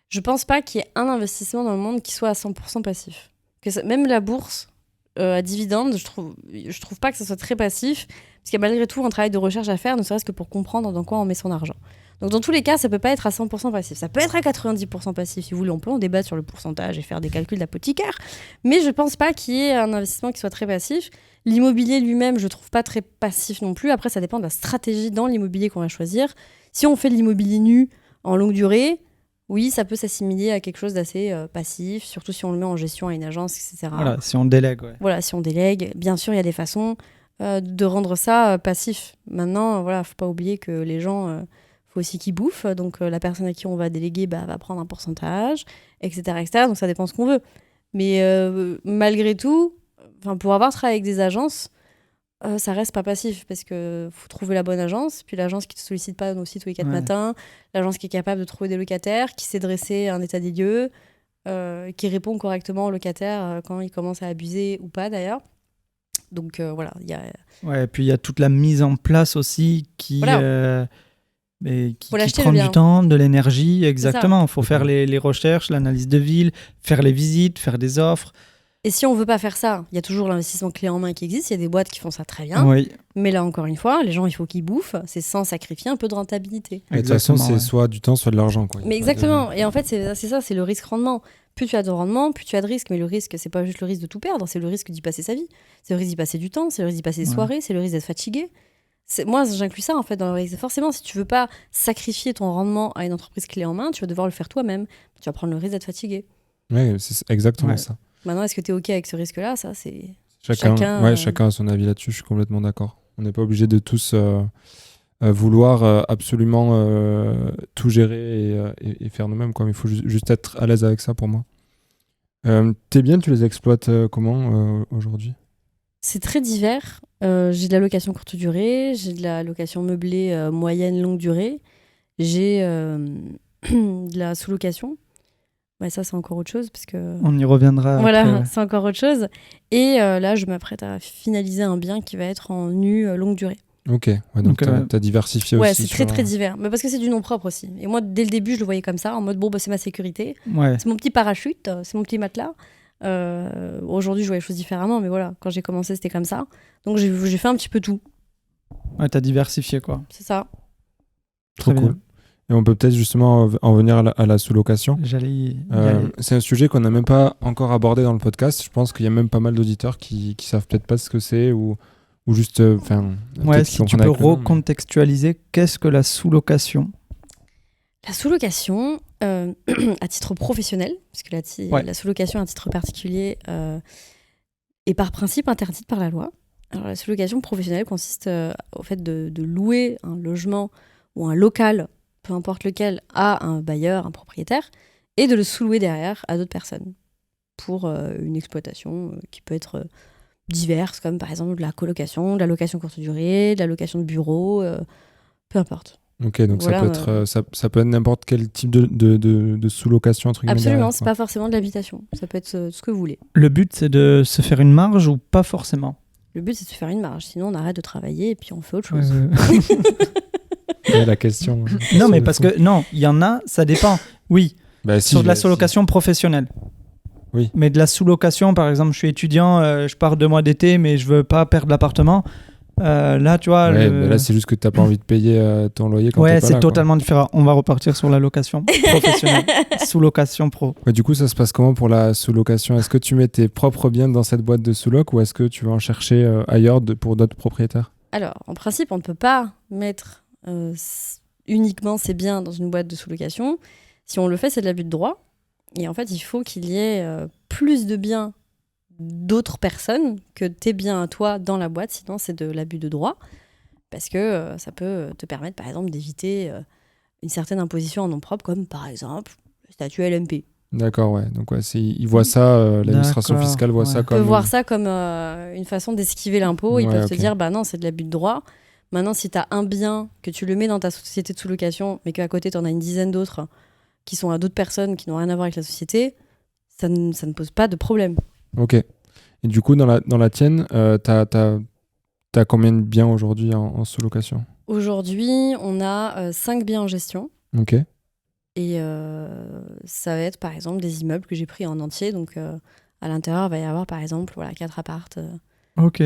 Je pense pas qu'il y ait un investissement dans le monde qui soit à 100% passif. Même la bourse, à dividende, je trouve pas que ça soit très passif, parce qu'il y a malgré tout un travail de recherche à faire, ne serait-ce que pour comprendre dans quoi on met son argent. Donc dans tous les cas, ça peut pas être à 100% passif. Ça peut être à 90% passif, si vous voulez, on peut en débattre sur le pourcentage et faire des calculs d'apothicaire, mais je pense pas qu'il y ait un investissement qui soit très passif. L'immobilier lui-même, je trouve pas très passif non plus. Après, ça dépend de la stratégie dans l'immobilier qu'on va choisir. Si on fait de l'immobilier nu en longue durée, oui, ça peut s'assimiler à quelque chose d'assez passif, surtout si on le met en gestion à une agence, etc. Voilà, si on délègue. Ouais. Voilà, si on délègue. Bien sûr, il y a des façons de rendre ça passif. Maintenant, voilà, faut pas oublier que les gens, faut aussi qu'ils bouffent. Donc, la personne à qui on va déléguer va prendre un pourcentage, etc., etc. Donc, ça dépend ce qu'on veut. Mais malgré tout, pour avoir travaillé avec des agences, ça reste pas passif parce que faut trouver la bonne agence, puis l'agence qui te sollicite pas aussi tous les 4 matins, l'agence qui est capable de trouver des locataires, qui sait dresser un état des lieux, qui répond correctement aux locataires quand ils commencent à abuser ou pas d'ailleurs. Donc voilà, il y a... Ouais, et puis il y a toute la mise en place aussi qui prend du temps, de l'énergie, exactement. Il faut faire les recherches, l'analyse de ville, faire les visites, faire des offres. Et si on veut pas faire ça, il y a toujours l'investissement clé en main qui existe. Il y a des boîtes qui font ça très bien. Oui. Mais là, encore une fois, les gens, il faut qu'ils bouffent. C'est sans sacrifier un peu de rentabilité. De toute façon, c'est soit du temps, soit de l'argent. Quoi. Mais exactement. Et en fait, c'est ça, c'est le risque-rendement. Plus tu as de rendement, plus tu as de risque. Mais le risque, c'est pas juste le risque de tout perdre, c'est le risque d'y passer sa vie. C'est le risque d'y passer du temps, c'est le risque d'y passer des soirées, c'est le risque d'être fatigué. Moi, j'inclus ça en fait dans le risque. Forcément, si tu veux pas sacrifier ton rendement à une entreprise clé en main, tu vas devoir le faire toi-même. Tu vas prendre le risque d'être fatigué. Oui, c'est exactement ça. Maintenant, est-ce que tu es OK avec ce risque-là ? Ça, c'est... Chacun a son avis là-dessus, je suis complètement d'accord. On n'est pas obligé de tous vouloir absolument tout gérer et faire nous-mêmes. Il faut juste être à l'aise avec ça pour moi. Tes biens, tu les exploites comment aujourd'hui ? C'est très divers. J'ai de la location courte durée, j'ai de la location meublée moyenne, longue durée, j'ai de la sous-location. Ouais, ça, c'est encore autre chose. Parce que... On y reviendra. Voilà, après. c'est encore autre chose. Et là, je m'apprête à finaliser un bien qui va être en nu longue durée. Ok, donc t'as diversifié aussi. Ouais, c'est très très divers. Mais parce que c'est du nom propre aussi. Et moi, dès le début, je le voyais comme ça, en mode c'est ma sécurité. Ouais. C'est mon petit parachute, c'est mon petit matelas. Aujourd'hui, je vois les choses différemment, mais voilà, quand j'ai commencé, c'était comme ça. Donc, j'ai fait un petit peu tout. Ouais, t'as diversifié, quoi. C'est ça. Trop cool. Et on peut peut-être justement en venir à la sous-location. J'allais y c'est un sujet qu'on n'a même pas encore abordé dans le podcast. Je pense qu'il y a même pas mal d'auditeurs qui savent peut-être pas ce que c'est ou juste... si tu peux recontextualiser, qu'est-ce que la sous-location ? La sous-location, à titre professionnel, parce que la sous-location à titre particulier est par principe interdite par la loi. Alors la sous-location professionnelle consiste au fait de louer un logement ou un local, peu importe lequel, à un bailleur, un propriétaire, et de le sous-louer derrière à d'autres personnes pour une exploitation qui peut être diverse, comme par exemple de la colocation, de la location courte durée, de la location de bureau, peu importe. Ok, donc voilà, ça peut être n'importe quel type de sous-location entre guillemets. Absolument, c'est pas forcément de l'habitation. Ça peut être ce que vous voulez. Le but, c'est de se faire une marge ou pas forcément ? Le but, c'est de se faire une marge. Sinon, on arrête de travailler et puis on fait autre chose. La question. Non, mais parce que non, il y en a, ça dépend. Oui, sur de la sous-location professionnelle. Oui. Mais de la sous-location, par exemple, je suis étudiant, je pars 2 mois d'été, mais je veux pas perdre l'appartement. Là, tu vois. Ouais, mais là, c'est juste que t'as pas envie de payer ton loyer quand t'es pas là. Ouais, c'est totalement différent. On va repartir sur la location professionnelle. Sous-location pro. Ouais, du coup, ça se passe comment pour la sous-location ? Est-ce que tu mets tes propres biens dans cette boîte de sous-loc ou est-ce que tu vas en chercher ailleurs pour d'autres propriétaires ? Alors, en principe, on ne peut pas mettre uniquement ses biens dans une boîte de sous-location. Si on le fait, c'est de l'abus de droit. Et en fait, il faut qu'il y ait plus de biens d'autres personnes que tes biens à toi dans la boîte. Sinon, c'est de l'abus de droit. Parce que ça peut te permettre, par exemple, d'éviter une certaine imposition en nom propre, comme par exemple le statut LMP. D'accord, ouais. Donc, ils voient ça, l'administration fiscale voit ça comme... Ils peuvent voir ça comme une façon d'esquiver l'impôt. Ils peuvent se dire, non, c'est de l'abus de droit. Maintenant, si tu as un bien, que tu le mets dans ta société de sous-location, mais qu'à côté, tu en as une dizaine d'autres qui sont à d'autres personnes qui n'ont rien à voir avec la société, ça ne pose pas de problème. Ok. Et du coup, dans la tienne, t'as combien de biens aujourd'hui en sous-location ? Aujourd'hui, on a 5 biens en gestion. Ok. Et ça va être, par exemple, des immeubles que j'ai pris en entier, donc À l'intérieur, il va y avoir par exemple 4 appartes. Ok.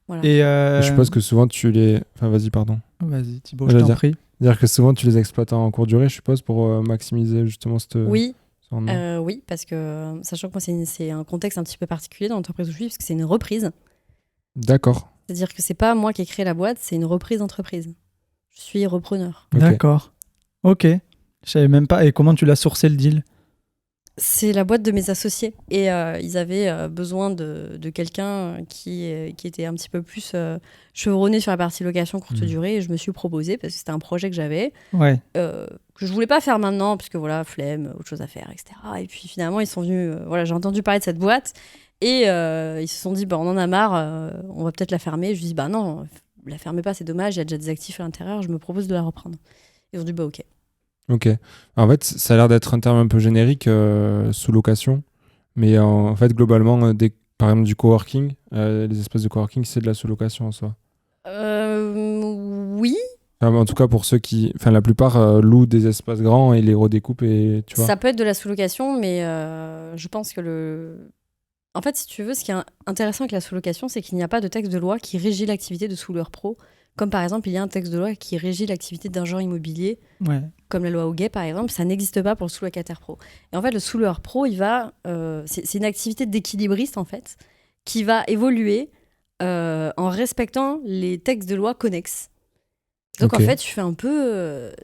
Voilà. Et Je suppose que souvent tu les. Enfin, vas-y, pardon. Vas-y, Thibaut, Je je veux t'en dire- prie. Dire que souvent tu les exploites en courte durée, je suppose, pour maximiser justement ce Oui, rendement. oui, parce que sachant que moi, c'est un contexte un petit peu particulier dans l'entreprise où je suis, parce que c'est une reprise. D'accord. C'est-à-dire que c'est pas moi qui ai créé la boîte, c'est une reprise d'entreprise. Je suis repreneur. Ok. D'accord. Ok. Je savais même pas. Et comment tu l'as sourcé le deal? C'est la boîte de mes associés. Et ils avaient besoin de quelqu'un qui était un petit peu plus chevronné sur la partie location courte durée. Et je me suis proposée parce que c'était un projet que j'avais, Ouais. que je voulais pas faire maintenant, parce que voilà, flemme, autre chose à faire, etc. Et puis finalement, ils sont venus. J'ai entendu parler de cette boîte. Et ils se sont dit, on en a marre, on va peut-être la fermer. Je lui dis, non, la fermez pas, c'est dommage, il y a déjà des actifs à l'intérieur, je me propose de la reprendre. Ils ont dit, ok. Ok. En fait, ça a l'air d'être un terme un peu générique, sous-location. Mais en fait, globalement, par exemple, du coworking, les espaces de coworking, c'est de la sous-location en soi. Oui, Enfin, en tout cas, pour ceux qui. Enfin, la plupart louent des espaces grands et les redécoupent, et tu vois. ça peut être de la sous-location, mais je pense que En fait, si tu veux, ce qui est intéressant avec la sous-location, c'est qu'il n'y a pas de texte de loi qui régit l'activité de sous-loueur pro. Comme par exemple, il y a un texte de loi qui régit l'activité d'agent immobilier, Ouais. comme la loi Hoguet par exemple, ça n'existe pas pour le sous-locataire pro. Et en fait, le sous-loueur pro, c'est une activité d'équilibriste en fait, qui va évoluer en respectant les textes de loi connexes. Donc Ok. en fait, tu fais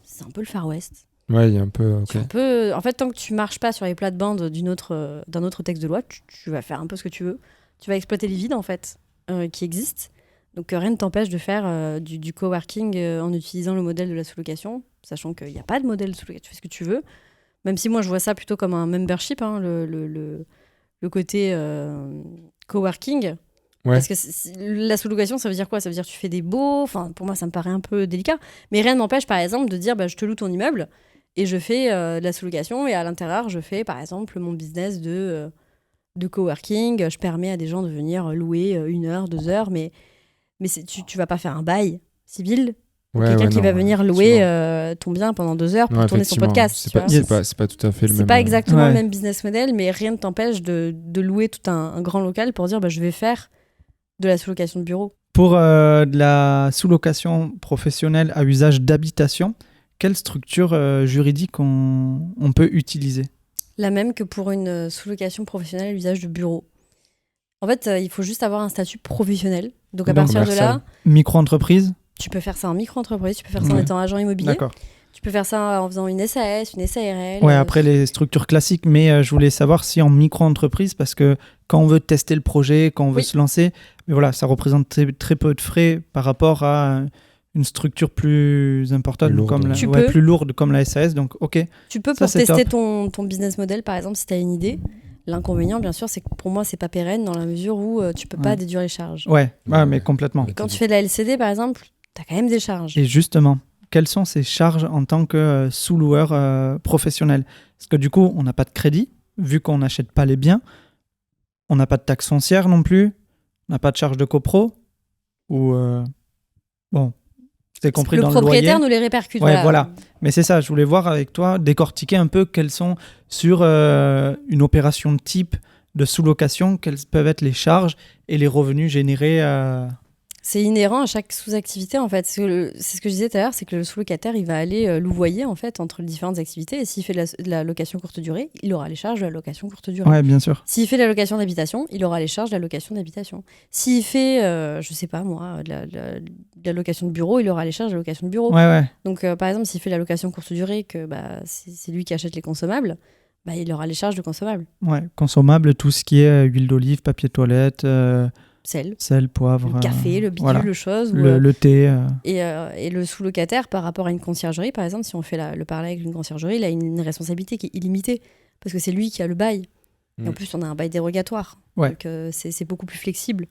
c'est un peu le Far West. Ouais, il y a un peu. Ok. En fait, tant que tu marches pas sur les plates-bandes d'un autre texte de loi, tu vas faire un peu ce que tu veux. Tu vas exploiter les vides en fait qui existent. Donc rien ne t'empêche de faire du coworking en utilisant le modèle de la sous-location, sachant qu'il n'y a pas de modèle de sous-location. Tu fais ce que tu veux. Même si moi je vois ça plutôt comme un membership, le côté coworking. Ouais. Parce que la sous-location, ça veut dire quoi? Ça veut dire que tu fais des baux. Enfin, pour moi, ça me paraît un peu délicat. Mais rien ne m'empêche, par exemple, de dire je te loue ton immeuble et je fais de la sous-location. Et à l'intérieur, je fais, par exemple, mon business de coworking. Je permets à des gens de venir louer 1 heure, 2 heures. Mais tu vas pas faire un bail civil pour quelqu'un qui va venir louer ton bien pendant 2 heures pour tourner son podcast. C'est pas tout à fait le même. C'est pas exactement Ouais. le même business model, mais rien ne t'empêche de louer tout un grand local pour dire je vais faire de la sous-location de bureau. Pour de la sous-location professionnelle à usage d'habitation, quelle structure juridique on peut utiliser? La même que pour une sous-location professionnelle à l'usage de bureau. En fait, il faut juste avoir un statut professionnel. Donc à partir de là, Micro-entreprise? tu peux faire ça en micro-entreprise, tu peux faire ça en étant agent immobilier. D'accord. Tu peux faire ça en faisant une SAS, une SARL. Ouais, après les structures classiques, mais je voulais savoir si en micro-entreprise, parce que quand on veut tester le projet, quand on veut se lancer, mais voilà, ça représente très peu de frais par rapport à une structure plus importante, Plus lourde. comme plus lourde comme la SAS. Donc, ok. Tu peux Ça, pour c'est tester top. ton business model, par exemple, si tu as une idée. L'inconvénient, bien sûr, c'est que pour moi, c'est pas pérenne dans la mesure où tu peux pas déduire les charges. Ouais, mais complètement. Et quand tu fais de la LCD, par exemple, tu as quand même des charges. Et justement, quelles sont ces charges en tant que sous-loueur professionnel? Parce que du coup, on n'a pas de crédit, vu qu'on n'achète pas les biens. On n'a pas de taxe foncière non plus. On n'a pas de charge de copro. Ou bon, c'est compris dans le loyer. Le propriétaire nous les répercute. Ouais, voilà. Mais c'est ça, je voulais voir avec toi, décortiquer un peu quelles sont sur une opération de type de sous-location, quelles peuvent être les charges et les revenus générés. C'est inhérent à chaque sous-activité en fait. C'est ce que je disais tout à l'heure, c'est que le sous-locataire il va aller louvoyer en fait entre les différentes activités et s'il fait de la location courte durée, il aura les charges de la location courte durée. Ouais, bien sûr. S'il fait de la location d'habitation, il aura les charges de la location d'habitation. S'il fait, je sais pas moi, de la location de bureau, il aura les charges de la location de bureau. Ouais. Donc par exemple, s'il fait de la location courte durée, que c'est lui qui achète les consommables, il aura les charges de consommables. Ouais, consommables, tout ce qui est huile d'olive, papier toilette. Sel, poivre. Le café, le bidule, voilà. le chose. Le thé. Et le sous-locataire, par rapport à une conciergerie, par exemple, si on fait le parallèle avec une conciergerie, il a une responsabilité qui est illimitée. Parce que c'est lui qui a le bail. Et en plus, on a un bail dérogatoire. Ouais. Donc, c'est beaucoup plus flexible.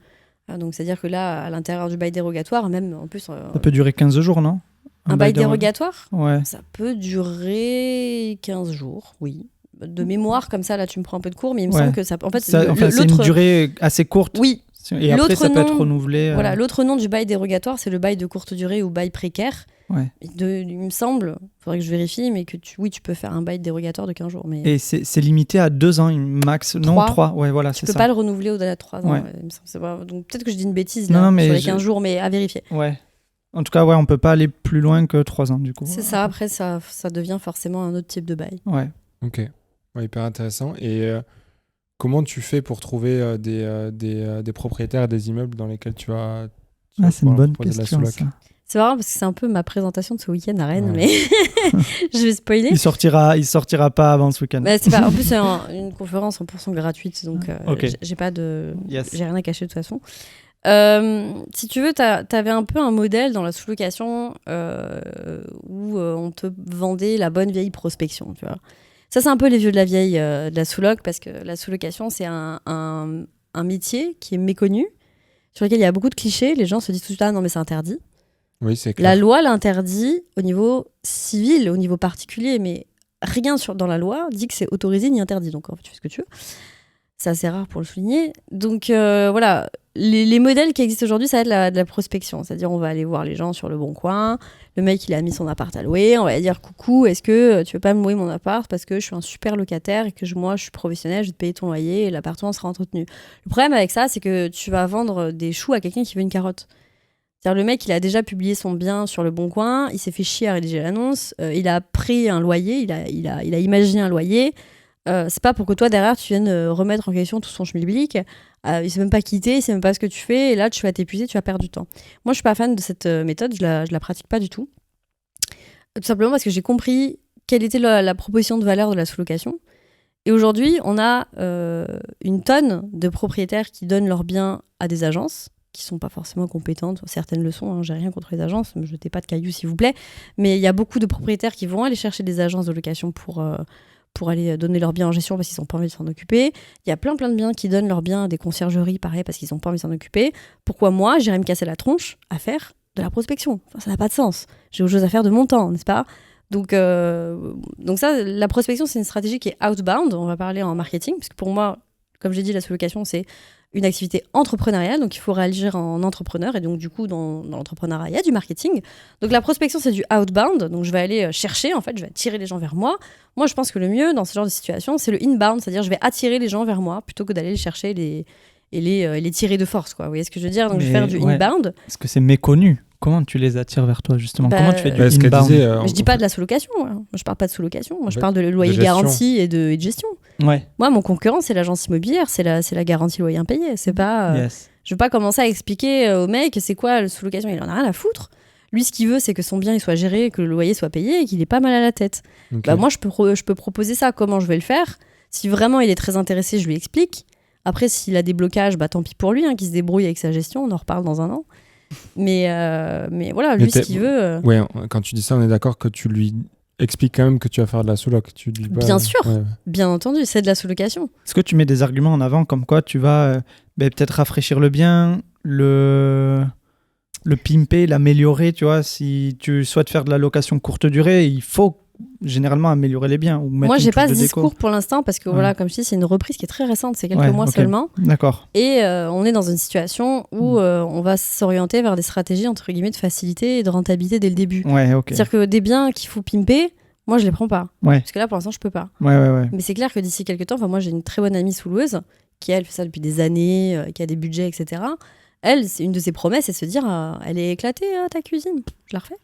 Donc, c'est-à-dire que là, à l'intérieur du bail dérogatoire, même en plus... Ça peut durer 15 jours, non? Un bail dérogatoire? Ouais. Ça peut durer 15 jours, oui. De mémoire, comme ça, là, tu me prends un peu de cours, mais il me semble que ça... En fait, c'est une durée assez courte. Oui. Et après, ça peut être nom, renouvelé. Voilà, l'autre nom du bail dérogatoire, c'est le bail de courte durée ou bail précaire. Ouais. Il me semble, il faudrait que je vérifie, mais que tu peux faire un bail dérogatoire de 15 jours. Mais Et c'est limité à 2 ans, max. Non, 3. Ouais, voilà, tu c'est peux ça. pas le renouveler au-delà de 3 ans. Ouais. Il me semble. C'est pas... Donc peut-être que je dis une bêtise Non, là, non, mais sur les 15 jours, mais à vérifier. Ouais. En tout cas, ouais, on peut pas aller plus loin que 3 ans, du coup. C'est ça, après, ça devient forcément un autre type de bail. Ouais. Ok, ouais, hyper intéressant. Et comment tu fais pour trouver des propriétaires des immeubles dans lesquels tu vas C'est une pouvoir bonne proposer de la question, sous-loc? ça. C'est marrant parce que c'est un peu ma présentation de ce week-end à Rennes, Ouais. mais je vais spoiler. Il sortira pas avant ce week-end. Bah, c'est pas... En plus, c'est une conférence 100% gratuite, donc Ok. j'ai pas de... Yes. J'ai rien à cacher de toute façon. Si tu veux, t'avais un peu un modèle dans la sous-location où on te vendait la bonne vieille prospection, tu vois. Ça, c'est un peu les vieux de la vieille de la sous-loc, parce que la sous-location, c'est un métier qui est méconnu, sur lequel il y a beaucoup de clichés. Les gens se disent tout de suite, ah non, mais c'est interdit. Oui, c'est La clair. loi l'interdit au niveau civil, au niveau particulier, mais rien dans la loi dit que c'est autorisé ni interdit. Donc, en fait, tu fais ce que tu veux. C'est assez rare pour le souligner. Donc, voilà, les modèles qui existent aujourd'hui, ça va être de la prospection. C'est-à-dire, on va aller voir les gens sur le Bon Coin. Le mec, il a mis son appart à louer. On va lui dire, coucou, est-ce que tu veux pas me louer mon appart parce que je suis un super locataire et que moi, je suis professionnel, je vais te payer ton loyer et l'appartement sera entretenu. Le problème avec ça, c'est que tu vas vendre des choux à quelqu'un qui veut une carotte. C'est-à-dire, le mec, il a déjà publié son bien sur le Bon Coin, il s'est fait chier à rédiger l'annonce, il a pris un loyer, il a imaginé un loyer. C'est pas pour que toi, derrière, tu viennes remettre en question tout son schmilblick. Il sait même pas quitter, il sait même pas ce que tu fais, et là, tu vas t'épuiser, tu vas perdre du temps. Moi, je suis pas fan de cette méthode, je la pratique pas du tout. Tout simplement parce que j'ai compris quelle était la proposition de valeur de la sous-location. Et aujourd'hui, on a une tonne de propriétaires qui donnent leurs biens à des agences, qui sont pas forcément compétentes, certaines le sont, hein, j'ai rien contre les agences, ne me jetez pas de cailloux s'il vous plaît, mais il y a beaucoup de propriétaires qui vont aller chercher des agences de location pour aller donner leurs biens en gestion parce qu'ils n'ont pas envie de s'en occuper. Il y a plein de biens qui donnent leurs biens à des conciergeries, pareil, parce qu'ils n'ont pas envie de s'en occuper. Pourquoi moi, j'irais me casser la tronche à faire de la prospection? Enfin, ça n'a pas de sens. J'ai autre chose à faire de mon temps, n'est-ce pas? Donc ça, la prospection, c'est une stratégie qui est outbound. On va parler en marketing, parce que pour moi, comme j'ai dit, la sous-location, c'est une activité entrepreneuriale, donc il faut réagir en entrepreneur, et donc du coup, dans l'entrepreneuriat, il y a du marketing. Donc la prospection, c'est du outbound, donc je vais aller chercher, en fait, je vais attirer les gens vers moi. Moi, je pense que le mieux, dans ce genre de situation, c'est le inbound, c'est-à-dire je vais attirer les gens vers moi, plutôt que d'aller les chercher et les tirer de force, quoi. Vous voyez ce que je veux dire? Donc je vais faire du inbound. Est-ce que c'est méconnu? Comment tu les attires vers toi, justement? Comment tu fais du ce qu'elle inbound? disait, Mais je dis pas de la sous-location, moi. Moi, je parle pas de sous-location, moi je Ouais, parle de loyer gestion. garanti et de gestion. Ouais. Moi, mon concurrent, c'est l'agence immobilière, c'est la garantie loyer impayé. C'est pas... Yes. Je veux pas commencer à expliquer au mec c'est quoi le sous-location. Il en a rien à foutre. Lui, ce qu'il veut, c'est que son bien il soit géré, que le loyer soit payé et qu'il ait pas mal à la tête. Ok. Bah, moi, je peux proposer ça. Comment je vais le faire? Si vraiment il est très intéressé, je lui explique. Après, s'il a des blocages, bah, tant pis pour lui, hein, qu'il se débrouille avec sa gestion. On en reparle dans un an. Mais voilà, lui, ce qu'il veut... Ouais, quand tu dis ça, on est d'accord que tu lui expliques quand même que tu vas faire de la sous-loc. Tu dis pas... Bien sûr. Ouais. Bien entendu, c'est de la sous-location. Est-ce que tu mets des arguments en avant comme quoi tu vas peut-être rafraîchir le bien, le pimper, l'améliorer, tu vois? Si tu souhaites faire de la location courte durée, il faut généralement améliorer les biens. Ou mettre Moi, une j'ai touche pas de ce déco. discours pour l'instant parce que, Ouais. voilà, comme je dis, c'est une reprise qui est très récente, c'est quelques Ouais, mois ok. seulement. D'accord. Et on est dans une situation où on va s'orienter vers des stratégies, entre guillemets, de facilité et de rentabilité dès le début. Ouais, ok. C'est-à-dire que des biens qu'il faut pimper, moi, je les prends pas. Ouais. Parce que là, pour l'instant, je peux pas. Ouais. Mais c'est clair que d'ici quelques temps, moi, j'ai une très bonne amie souloueuse qui, elle, fait ça depuis des années, qui a des budgets, etc. Elle, c'est une de ses promesses, c'est de se dire, elle est éclatée, ta cuisine. Je la refais,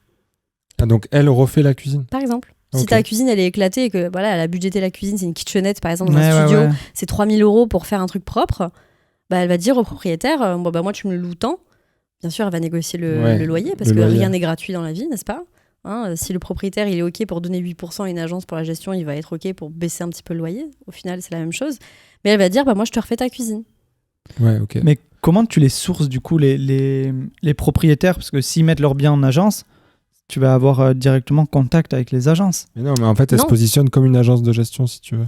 Ah, donc elle refait la cuisine. par exemple. Si Ok. ta cuisine, elle est éclatée et que, voilà, elle a budgété la cuisine, c'est une kitchenette, par exemple, dans Ouais, un ouais, studio, ouais. c'est 3 000 € pour faire un truc propre, bah, elle va dire au propriétaire, moi, tu me le loues tant. Bien sûr, elle va négocier le loyer, parce le que loyer. rien n'est gratuit dans la vie, n'est-ce pas? Hein, si le propriétaire il est OK pour donner 8% à une agence pour la gestion, il va être OK pour baisser un petit peu le loyer. Au final, c'est la même chose. Mais elle va dire, moi, je te refais ta cuisine. Ouais, ok. Mais comment tu les sources, du coup, les propriétaires? Parce que s'ils mettent leurs biens en agence, tu vas avoir directement contact avec les agences. Mais non, mais en fait, elle Non. se positionne comme une agence de gestion, si tu veux.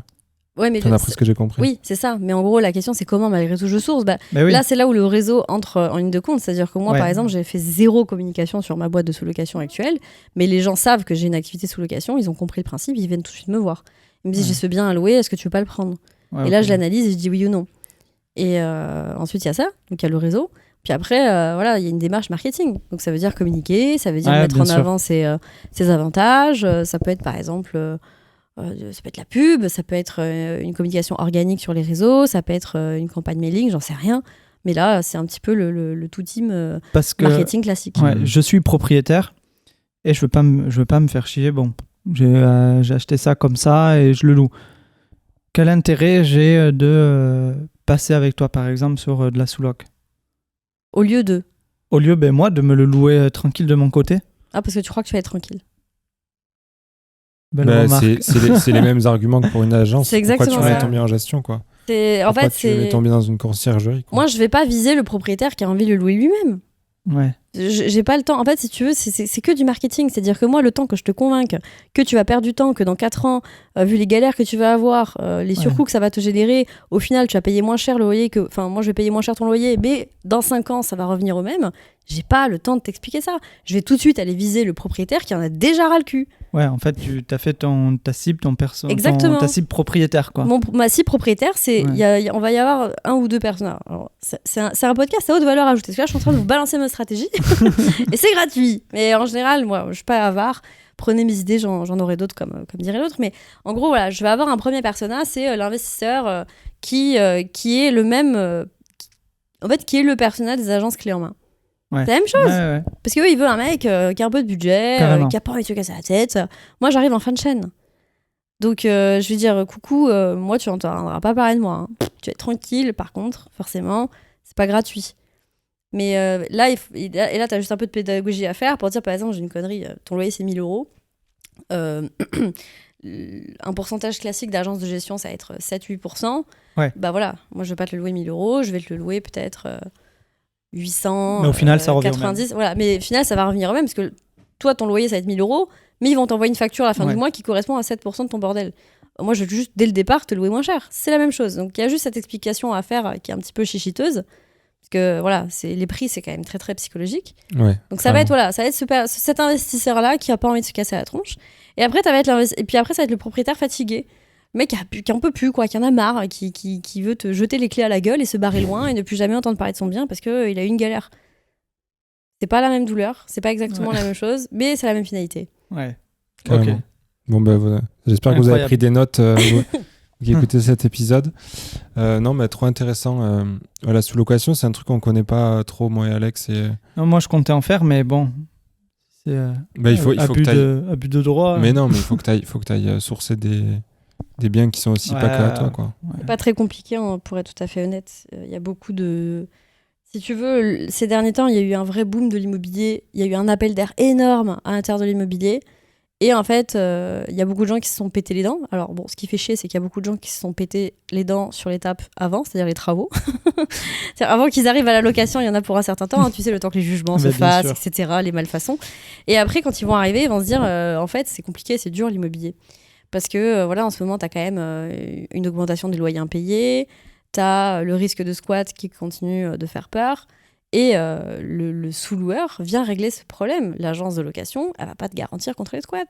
Ouais, mais Enfin, d'après ce que j'ai compris. oui, c'est ça. Mais en gros, la question, c'est comment, malgré tout, je source. Bah oui. Là, c'est là où le réseau entre en ligne de compte. C'est-à-dire que moi, Ouais. par exemple, j'ai fait 0 communication sur ma boîte de sous-location actuelle. Mais les gens savent que j'ai une activité sous-location. Ils ont compris le principe. Ils viennent tout de suite me voir. Ils me disent, Ouais. j'ai ce bien à louer. Est-ce que tu veux pas le prendre? Ouais, Et là, ok. je l'analyse et je dis oui ou non. Et ensuite, il y a ça, donc il y a le réseau. Puis après, voilà, il y a une démarche marketing. Donc ça veut dire communiquer, ça veut dire mettre bien en sûr. avant ses avantages. Ça peut être par exemple, ça peut être la pub, ça peut être une communication organique sur les réseaux, ça peut être une campagne mailing, j'en sais rien. Mais là, c'est un petit peu le tout team Parce que marketing classique. je suis propriétaire et je veux pas me faire chier. Bon, j'ai acheté ça comme ça et je le loue. Quel intérêt j'ai de passer avec toi, par exemple, sur de la sous-loc? Au lieu de... Au lieu, moi, de me le louer tranquille de mon côté. Ah, parce que tu crois que tu vas être tranquille. Belle remarque. C'est les mêmes arguments que pour une agence. C'est Pourquoi exactement tu mets ça. ton bien en gestion, quoi. En Pourquoi fait, tu mets ton bien dans une conciergerie, quoi. Moi, je vais pas viser le propriétaire qui a envie de le louer lui-même. Ouais. J'ai pas le temps. En fait, si tu veux, c'est que du marketing. C'est-à-dire que moi, le temps que je te convainque que tu vas perdre du temps, que dans 4 ans, vu les galères que tu vas avoir, les surcoûts que ça va te générer, au final, tu vas payer moins cher le loyer que. Enfin, moi, je vais payer moins cher ton loyer, mais dans 5 ans, ça va revenir au même. J'ai pas le temps de t'expliquer ça. Je vais tout de suite aller viser le propriétaire qui en a déjà ras le cul. Ouais, en fait, tu as fait ta cible, Exactement. ta cible propriétaire, quoi. Ma cible propriétaire, c'est on va y avoir 1 ou 2 personnes. Alors, c'est un podcast à haute valeur ajoutée. Parce que là, je suis en train de vous balancer ma stratégie et c'est gratuit. Mais en général, moi, je suis pas avare. Prenez mes idées, j'en aurai d'autres comme dirait l'autre. Mais en gros, voilà, je vais avoir un premier persona, c'est l'investisseur qui est le même, en fait, qui est le persona des agences clés en main. Ouais. C'est la même chose. Ouais. Parce qu'eux, ils veulent un mec qui a un peu de budget, qui a pas envie de se casser la tête. Moi, j'arrive en fin de chaîne. Donc, je vais dire, coucou, moi, tu n'entendras pas parler de moi. Hein. Tu vas être tranquille, par contre, forcément, c'est pas gratuit. Mais là, tu as juste un peu de pédagogie à faire pour dire, par exemple, j'ai une connerie, ton loyer, c'est 1 000 €. Un pourcentage classique d'agence de gestion, ça va être 7-8%. Ouais. Bah voilà, moi, je vais pas te le louer 1 000 €, je vais te le louer peut-être 800, mais au final, ça revient 90. au même. Voilà. Mais au final, ça va revenir au même parce que toi, ton loyer, ça va être 1 000 €, mais ils vont t'envoyer une facture à la fin du mois qui correspond à 7% de ton bordel. Moi, je vais juste, dès le départ, te louer moins cher. C'est la même chose. Donc, il y a juste cette explication à faire qui est un petit peu chichiteuse. Parce que, voilà, les prix, c'est quand même très, très psychologique. Ouais, donc, ça va être cet investisseur-là qui n'a pas envie de se casser la tronche. Et après, ça va être le propriétaire fatigué. Le mec qui en peut plus, quoi, qui en a marre, qui veut te jeter les clés à la gueule et se barrer loin et ne plus jamais entendre parler de son bien parce qu'il a eu une galère. C'est pas la même douleur, c'est pas exactement la même chose, mais c'est la même finalité. Ouais. Carrément. Ok. Bon, voilà. J'espère que vous avez pris des notes qui écoutez cet épisode. Non, mais trop intéressant. La sous-location, c'est un truc qu'on connaît pas trop, moi et Alex. Non, moi, je comptais en faire, mais bon. C'est il faut que tu ailles. Abus de droit. Mais non, mais il faut que tu ailles sourcer des biens qui sont aussi pas que à toi, quoi. C'est pas très compliqué, pour être tout à fait honnête. Il y a beaucoup de... Si tu veux, ces derniers temps, il y a eu un vrai boom de l'immobilier. Il y a eu un appel d'air énorme à l'intérieur de l'immobilier. Et en fait, il y a beaucoup de gens qui se sont pété les dents. Alors bon, ce qui fait chier, c'est qu'il y a beaucoup de gens qui se sont pété les dents sur l'étape avant, c'est-à-dire les travaux. C'est-à-dire avant qu'ils arrivent à la location, il y en a pour un certain temps, hein, tu sais, le temps que les jugements se fassent, etc., les malfaçons. Et après, quand ils vont arriver, ils vont se dire, en fait, c'est compliqué, c'est dur l'immobilier. Parce que, voilà, en ce moment, tu as quand même une augmentation des loyers impayés, tu as le risque de squat qui continue de faire peur. Et le sous-loueur vient régler ce problème. L'agence de location, elle va pas te garantir contre les squats.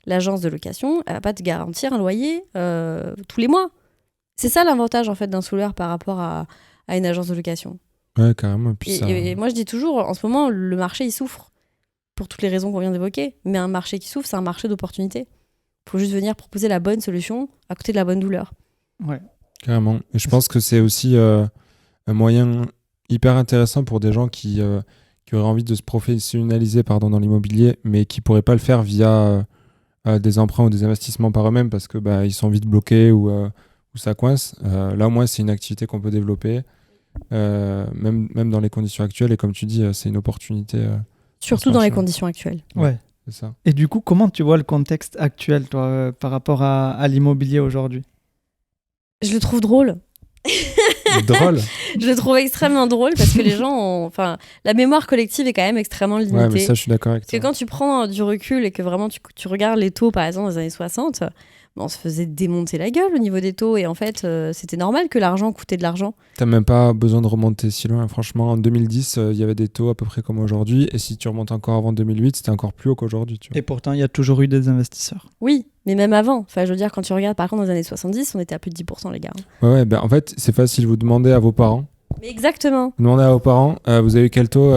L'agence de location, elle va pas te garantir un loyer tous les mois. C'est ça l'avantage en fait d'un sous-loueur par rapport à une agence de location. Ouais, carrément. Et moi je dis toujours, en ce moment, le marché il souffre pour toutes les raisons qu'on vient d'évoquer. Mais un marché qui souffre, c'est un marché d'opportunité. Il faut juste venir proposer la bonne solution à côté de la bonne douleur. Ouais. Carrément. Et je pense que c'est aussi un moyen hyper intéressant pour des gens qui auraient envie de se professionnaliser dans l'immobilier, mais qui ne pourraient pas le faire via des emprunts ou des investissements par eux-mêmes parce que ils sont vite bloqués ou ça coince. Là, au moins, c'est une activité qu'on peut développer, même dans les conditions actuelles. Et comme tu dis, c'est une opportunité. Surtout dans les conditions actuelles. Ouais. C'est ça. Et du coup, comment tu vois le contexte actuel, toi, par rapport à l'immobilier aujourd'hui ? Je le trouve drôle. Drôle. Je le trouve extrêmement drôle parce que les gens la mémoire collective est quand même extrêmement limitée. Ouais, mais ça, je suis d'accord avec toi. Parce que quand tu prends du recul et que vraiment tu regardes les taux, par exemple, dans les années 60, on se faisait démonter la gueule au niveau des taux et en fait, c'était normal que l'argent coûtait de l'argent. T'as même pas besoin de remonter si loin. Franchement, en 2010, il y avait des taux à peu près comme aujourd'hui et si tu remontes encore avant 2008, c'était encore plus haut qu'aujourd'hui. Tu vois. Et pourtant, il y a toujours eu des investisseurs. Oui, Mais même avant, enfin, je veux dire, quand tu regardes par contre dans les années 70, on était à plus de 10%, les gars. Ouais, en fait, c'est facile. Vous demandez à vos parents. Mais exactement. Vous demandez à vos parents, vous avez eu quel taux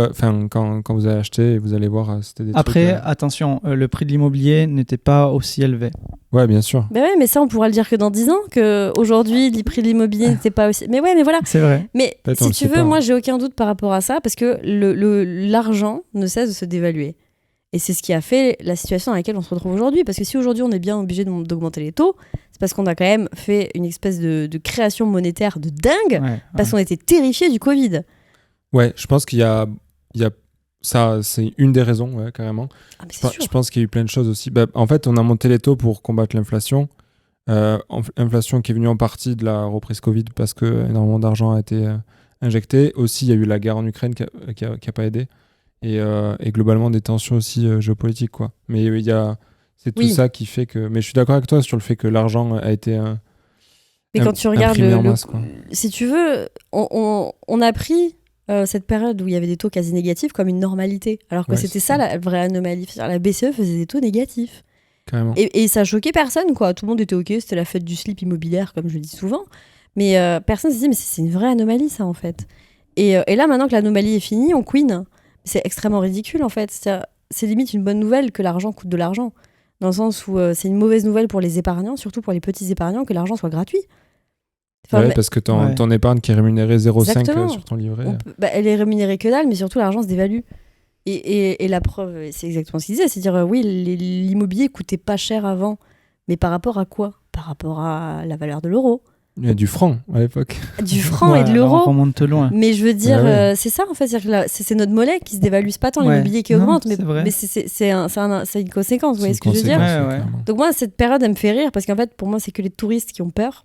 quand vous avez acheté et vous allez voir, c'était des Après, trucs, attention, le prix de l'immobilier n'était pas aussi élevé. Ouais, bien sûr. Mais ouais, mais ça, on pourra le dire que dans 10 ans, qu'aujourd'hui, les prix de l'immobilier n'étaient pas aussi. Mais ouais, mais voilà. C'est vrai. Mais Peut-être on si le tu sait veux, pas. moi, j'ai aucun doute par rapport à ça, parce que l'argent ne cesse de se dévaluer. Et c'est ce qui a fait la situation dans laquelle on se retrouve aujourd'hui. Parce que si aujourd'hui, on est bien obligé d'augmenter les taux, c'est parce qu'on a quand même fait une espèce de création monétaire de dingue, parce qu'on était terrifiés du Covid. Ouais, je pense qu'il y a ça, c'est une des raisons, ouais, carrément. Ah, mais c'est sûr. Je pense qu'il y a eu plein de choses aussi. En fait, on a monté les taux pour combattre l'inflation. Inflation qui est venue en partie de la reprise Covid parce que énormément d'argent a été injecté. Aussi, il y a eu la guerre en Ukraine qui a pas aidé. Et globalement, des tensions aussi géopolitiques, quoi. Mais c'est tout ça qui fait que... Mais je suis d'accord avec toi sur le fait que l'argent a été Mais quand tu regardes imprimé en masse, quoi. Si tu veux, on a pris cette période où il y avait des taux quasi négatifs comme une normalité. Alors que c'était ça la vraie anomalie. La BCE faisait des taux négatifs. Carrément. Et ça choquait personne, quoi. Tout le monde était OK, c'était la fête du slip immobilière, comme je le dis souvent. Mais personne se disait, mais c'est une vraie anomalie, ça, en fait. Et là, maintenant que l'anomalie est finie, on queen. C'est extrêmement ridicule, en fait. C'est limite une bonne nouvelle que l'argent coûte de l'argent. Dans le sens où c'est une mauvaise nouvelle pour les épargnants, surtout pour les petits épargnants, que l'argent soit gratuit. Enfin, parce que ton épargne qui est rémunérée 0,5 sur ton livret. Elle est rémunérée que dalle, mais surtout l'argent se dévalue. Et la preuve, c'est exactement ce qu'il disait, c'est-à-dire oui, l'immobilier coûtait pas cher avant, mais par rapport à quoi? Par rapport à la valeur de l'euro. Il y a du franc à l'époque. Du franc et de l'euro. On remonte loin. Mais je veux dire, c'est ça en fait, c'est notre monnaie qui se dévalue, c'est pas tant l'immobilier qui augmente, mais c'est une conséquence, vous voyez ce que je veux dire? Donc moi, cette période, elle me fait rire, parce qu'en fait, pour moi, c'est que les touristes qui ont peur.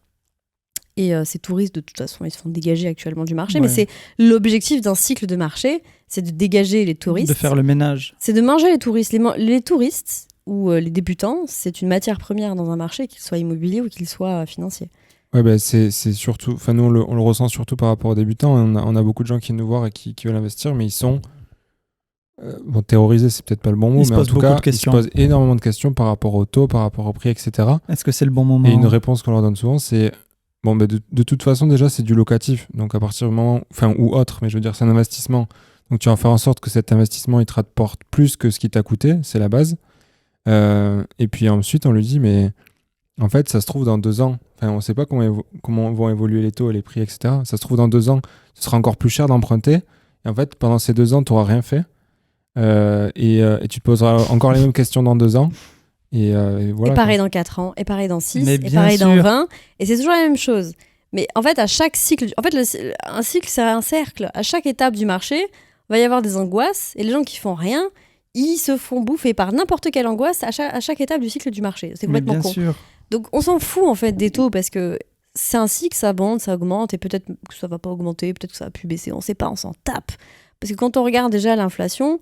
Et ces touristes, de toute façon, ils se font dégager actuellement du marché. Mais c'est l'objectif d'un cycle de marché, c'est de dégager les touristes. De faire le ménage. C'est de manger les touristes. Les touristes ou les débutants, c'est une matière première dans un marché, qu'il soit immobilier ou qu'il soit financier. Ouais, c'est surtout... Enfin, nous, on le ressent surtout par rapport aux débutants. On a beaucoup de gens qui nous voient et qui veulent investir, mais ils sont... terrorisés, c'est peut-être pas le bon mot, mais en tout cas, ils se posent énormément de questions par rapport au taux, par rapport au prix, etc. Est-ce que c'est le bon moment? Et une réponse qu'on leur donne souvent, c'est... Bon, de toute façon, déjà, c'est du locatif. Donc, à partir du moment... Enfin, ou autre, mais je veux dire, c'est un investissement. Donc, tu vas faire en sorte que cet investissement, il te rapporte plus que ce qui t'a coûté. C'est la base. Et puis ensuite, on lui dit, mais en fait, ça se trouve dans 2 ans. Enfin, on ne sait pas comment vont évoluer les taux et les prix, etc. Ça se trouve dans 2 ans, ce sera encore plus cher d'emprunter. Et en fait, pendant ces 2 ans, tu n'auras rien fait. Et tu te poseras encore les mêmes questions dans 2 ans. Et voilà, et pareil dans 4 ans, et pareil dans 6, mais et pareil dans 20. Et c'est toujours la même chose. Mais en fait, à chaque cycle... En fait, un cycle, c'est un cercle. À chaque étape du marché, il va y avoir des angoisses. Et les gens qui font rien, ils se font bouffer par n'importe quelle angoisse à chaque étape du cycle du marché. C'est complètement con. Sûr. Donc, on s'en fout, en fait, des taux, parce que c'est un cycle, ça monte, ça augmente, et peut-être que ça va pas augmenter, peut-être que ça va plus baisser. On sait pas, on s'en tape. Parce que quand on regarde déjà l'inflation...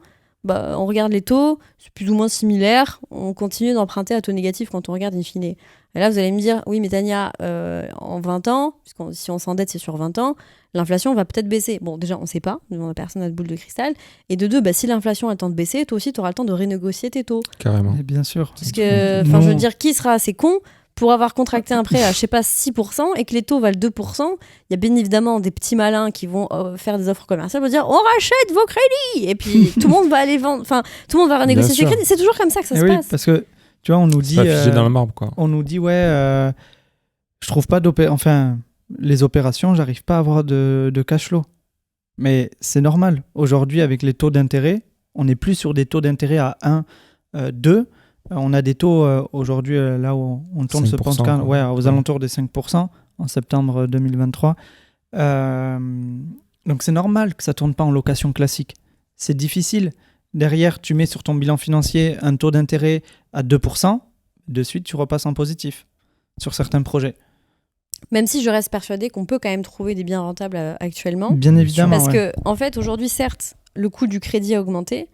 on regarde les taux, c'est plus ou moins similaire, on continue d'emprunter à taux négatif quand on regarde in fine. Et là, vous allez me dire, oui, mais Tania, en 20 ans, si on s'endette, c'est sur 20 ans, l'inflation va peut-être baisser. Bon, déjà, on ne sait pas, personne n'a de boule de cristal. Et de 2, si l'inflation a le temps de baisser, toi aussi, tu auras le temps de renégocier tes taux. Carrément. Mais bien sûr. Parce que, je veux dire, qui sera assez con pour avoir contracté un prêt à, 6% et que les taux valent 2%, il y a bien évidemment des petits malins qui vont faire des offres commerciales pour dire on rachète vos crédits et puis tout le monde va aller vendre, enfin tout le monde va renégocier ses crédits. C'est toujours comme ça que ça se passe. Parce que tu vois, on nous dit, pas figé dans le marbre, quoi. On nous dit je trouve pas les opérations, j'arrive pas à avoir de cash flow. Mais c'est normal. Aujourd'hui, avec les taux d'intérêt, on n'est plus sur des taux d'intérêt à 1, 2. On a des taux aujourd'hui, là où on tourne ce podcast, aux alentours des 5% en septembre 2023. Donc c'est normal que ça ne tourne pas en location classique. C'est difficile. Derrière, tu mets sur ton bilan financier un taux d'intérêt à 2%. De suite, tu repasses en positif sur certains projets. Même si je reste persuadée qu'on peut quand même trouver des biens rentables actuellement. Bien évidemment. Parce que, en fait, aujourd'hui, certes, le coût du crédit a augmenté.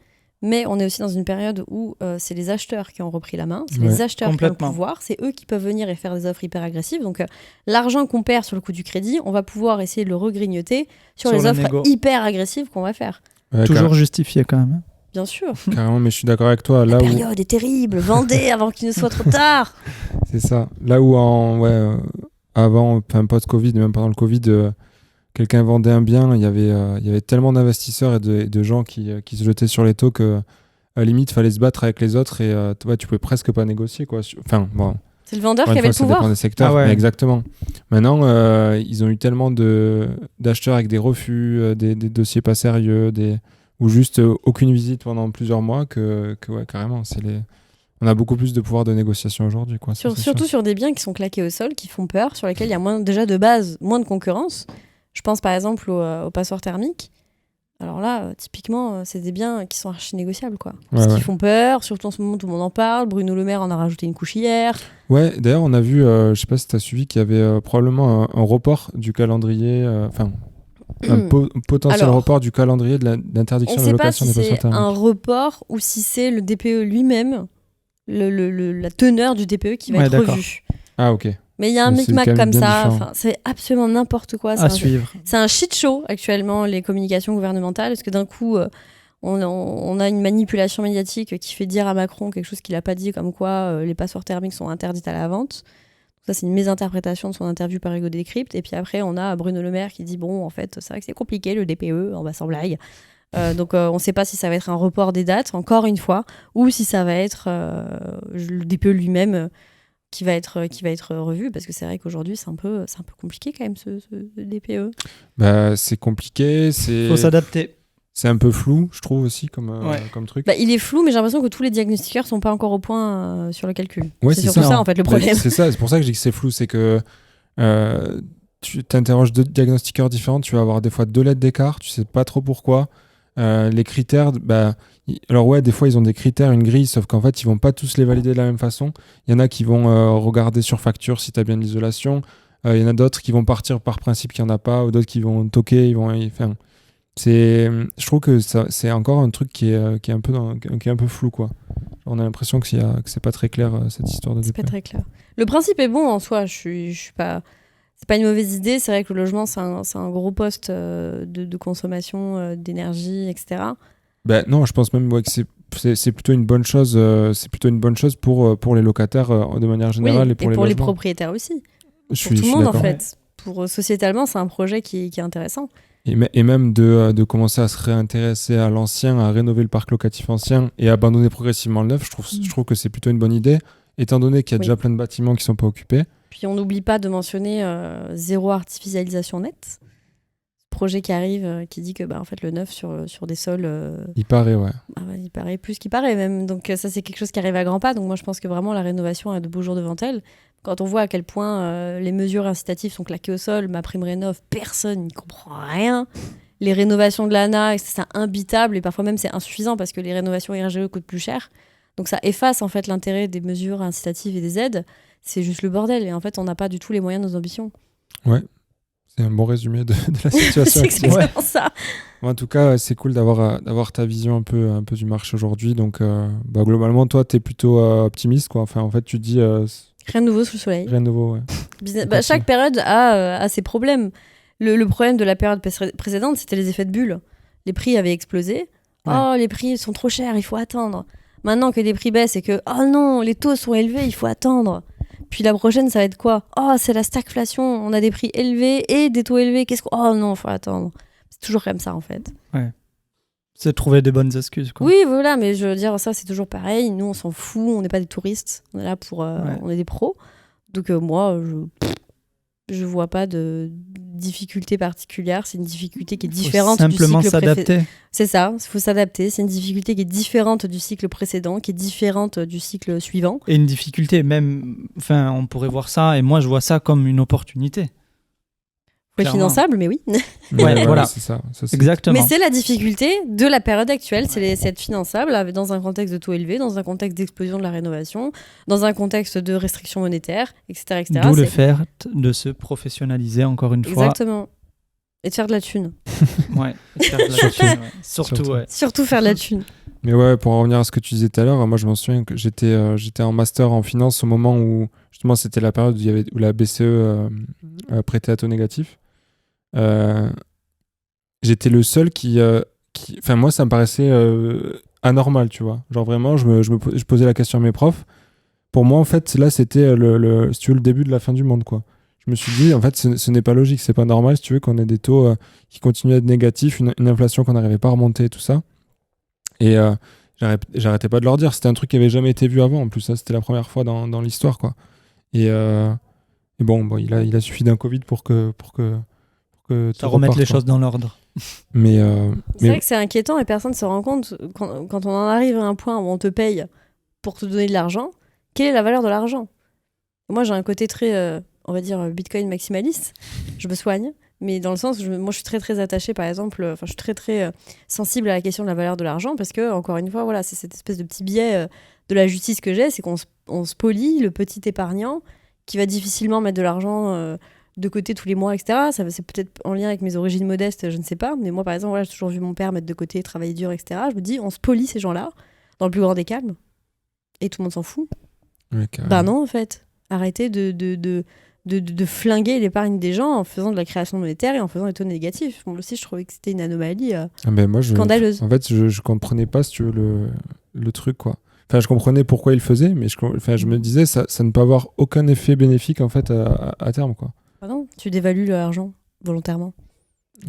Mais on est aussi dans une période où c'est les acheteurs qui ont repris la main, c'est les acheteurs qui ont le pouvoir, c'est eux qui peuvent venir et faire des offres hyper agressives. Donc l'argent qu'on perd sur le coût du crédit, on va pouvoir essayer de le regrignoter sur les offres hyper agressives qu'on va faire. Toujours justifié quand même. bien sûr. Carrément, mais je suis d'accord avec toi. La Là où période est terrible. Vendez avant qu'il ne soit trop tard. c'est ça. Là où avant, post-Covid, même pendant le Covid, quelqu'un vendait un bien, il y avait tellement d'investisseurs et de gens qui se jetaient sur les taux que limite, fallait se battre avec les autres et tu pouvais presque pas négocier, quoi. Enfin, bon. C'est le vendeur Encore qui une avait le fois, ça dépend pouvoir. des secteurs, Ah ouais. mais exactement. Maintenant, ils ont eu tellement d'acheteurs avec des refus, des dossiers pas sérieux, ou juste aucune visite pendant plusieurs mois que ouais, carrément, on a beaucoup plus de pouvoir de négociation aujourd'hui, quoi. Ça, c'est Surtout sûr. sur des biens qui sont claqués au sol, qui font peur, sur lesquels il y a déjà de base moins de concurrence. Je pense par exemple aux passoires thermiques. Alors là, typiquement, c'est des biens qui sont archi négociables, quoi. Parce qu'ils font peur, surtout en ce moment, tout le monde en parle. Bruno Le Maire en a rajouté une couche hier. Ouais, d'ailleurs, on a vu, je sais pas si tu as suivi, qu'il y avait probablement un report du calendrier, potentiel Alors, report du calendrier de l'interdiction de location des on ne sait passoires pas si c'est un thermiques. report ou si c'est le DPE lui-même, la teneur du DPE qui va Ouais, être d'accord. revue. Ah, ok. Mais il y a un Mais c'est micmac quand même comme bien ça. différent. Enfin, c'est absolument n'importe quoi. À suivre. C'est un shit show actuellement, les communications gouvernementales, parce que d'un coup, on a une manipulation médiatique qui fait dire à Macron quelque chose qu'il n'a pas dit, comme quoi les passoires thermiques sont interdites à la vente. Ça, c'est une mésinterprétation de son interview par Hugo Décrypte. Et puis après, on a Bruno Le Maire qui dit bon, en fait, c'est vrai que c'est compliqué le DPE, on va sans blague. Donc, on ne sait pas si ça va être un report des dates, encore une fois, ou si ça va être le DPE lui-même qui va être revu, parce que c'est vrai qu'aujourd'hui, c'est un peu compliqué quand même, ce DPE. Bah, c'est compliqué, Faut s'adapter. c'est un peu flou, je trouve aussi, comme truc. Bah, il est flou, mais j'ai l'impression que tous les diagnostiqueurs sont pas encore au point sur le calcul. Ouais, c'est c'est surtout ça. ça, en fait, le Bah, problème. c'est ça, c'est pour ça que je dis que c'est flou, c'est que tu t'interroges deux diagnostiqueurs différents, tu vas avoir des fois 2 lettres d'écart, tu sais pas trop pourquoi. Les critères, alors ouais, des fois ils ont des critères, une grille, sauf qu'en fait ils vont pas tous les valider de la même façon. Il y en a qui vont regarder sur facture si tu as bien de l'isolation. Il y en a d'autres qui vont partir par principe qu'il n'y en a pas, ou d'autres qui vont toquer, je trouve que c'est encore un truc qui est un peu flou, quoi. On a l'impression que c'est pas très clair, cette histoire de C'est DPE. pas très clair. Le principe est bon en soi, je suis pas... C'est pas une mauvaise idée, c'est vrai que le logement, c'est un gros poste de consommation d'énergie, etc. Non, je pense même que c'est plutôt une bonne chose. C'est plutôt une bonne chose pour les locataires de manière générale, Oui, et pour les logements. propriétaires aussi. Je Pour tout le monde, en d'accord. fait. Pour sociétalement, c'est un projet qui est intéressant. Et même de commencer à se réintéresser à l'ancien, à rénover le parc locatif ancien et abandonner progressivement le neuf, je trouve que c'est plutôt une bonne idée, étant donné qu'il y a déjà plein de bâtiments qui sont pas occupés. Puis on n'oublie pas de mentionner zéro artificialisation nette. Projet qui arrive, qui dit que en fait, le neuf sur des sols... Il paraît, ouais. il paraît plus qu'il paraît même. Donc ça, c'est quelque chose qui arrive à grands pas. Donc moi, je pense que vraiment, la rénovation a de beaux jours devant elle. Quand on voit à quel point les mesures incitatives sont claquées au sol, ma prime rénov, personne n'y comprend rien. Les rénovations de l'ANA, c'est imbitable et parfois même c'est insuffisant parce que les rénovations RGE coûtent plus cher. Donc ça efface en fait l'intérêt des mesures incitatives et des aides. C'est juste le bordel. Et en fait, on n'a pas du tout les moyens de nos ambitions. Ouais, c'est un bon résumé de la situation. C'est exactement ça. En tout cas, c'est cool d'avoir ta vision un peu du marché aujourd'hui. Donc, globalement, toi, tu es plutôt optimiste, quoi. Enfin, en fait, tu dis... rien de nouveau sous le soleil. Rien de nouveau, ouais. Chaque période a ses problèmes. Le problème de la période précédente, c'était les effets de bulle. Les prix avaient explosé. Ouais. Oh, les prix sont trop chers, il faut attendre. Maintenant que les prix baissent et que, oh non, les taux sont élevés, il faut attendre. Puis la prochaine, ça va être quoi? Oh, c'est la stagflation, on a des prix élevés et des taux élevés. Oh non, il faut attendre. C'est toujours comme ça, en fait. Ouais. C'est trouver des bonnes excuses, quoi. Oui, voilà, mais je veux dire, ça, c'est toujours pareil. Nous, on s'en fout, on n'est pas des touristes. On est là pour... On est des pros. Donc moi, je vois pas de difficulté particulière. C'est une difficulté qui est différente du cycle simplement précédent. s'adapter. C'est ça, il faut s'adapter. C'est une difficulté qui est différente du cycle précédent, qui est différente du cycle suivant. Et une difficulté, même, enfin, on pourrait voir ça, et moi je vois ça comme une opportunité. Oui, finançable, mais oui. Ouais, voilà. C'est ça. Exactement. Mais c'est la difficulté de la période actuelle, c'est être finançable dans un contexte de taux élevés, dans un contexte d'explosion de la rénovation, dans un contexte de restrictions monétaires, etc. D'où le fait de se professionnaliser, encore une fois. Exactement. Et de faire de la thune. Ouais, de faire de la thune, ouais. Surtout, ouais. Surtout faire de la thune. Mais ouais, pour en revenir à ce que tu disais tout à l'heure, moi je m'en souviens que j'étais en master en finance au moment où justement c'était la période où la BCE prêtait à taux négatif. J'étais le seul qui... Enfin, moi, ça me paraissait anormal, tu vois. Genre vraiment, je posais la question à mes profs. Pour moi, en fait, là, c'était si tu veux, le début de la fin du monde, quoi. Je me suis dit, en fait, ce n'est pas logique, c'est pas normal, si tu veux, qu'on ait des taux qui continuent à être négatifs, une inflation qu'on n'arrivait pas à remonter, tout ça. Et j'arrêtais pas de leur dire, c'était un truc qui avait jamais été vu avant, en plus, ça, c'était la première fois dans l'histoire, quoi. Et bon, il a suffi d'un Covid pour que Ça tout remettre reparte, les quoi. choses dans l'ordre. Mais C'est vrai que c'est inquiétant et personne ne se rend compte quand on en arrive à un point où on te paye pour te donner de l'argent, quelle est la valeur de l'argent? Moi, j'ai un côté très, on va dire, Bitcoin maximaliste. Je me soigne, mais dans le sens où moi, je suis très, très attachée, par exemple, je suis très, très sensible à la question de la valeur de l'argent parce que, encore une fois, voilà, c'est cette espèce de petit biais de la justice que j'ai, c'est qu'on spolie le petit épargnant qui va difficilement mettre de l'argent de côté tous les mois, etc. C'est peut-être en lien avec mes origines modestes, je ne sais pas. Mais moi, par exemple, voilà, j'ai toujours vu mon père mettre de côté, travailler dur, etc. Je me dis, on spolie ces gens-là dans le plus grand des calmes. Et tout le monde s'en fout. ouais, Bah non, en fait. Arrêtez de flinguer l'épargne des gens en faisant de la création monétaire et en faisant des taux négatifs. Moi aussi, je trouvais que c'était une anomalie moi, scandaleuse. En fait, je comprenais pas, si tu veux, le truc, quoi. Enfin, je comprenais pourquoi il le faisait, mais je me disais, ça ne peut avoir aucun effet bénéfique, en fait, à terme, quoi. Ah non, tu dévalues l'argent volontairement.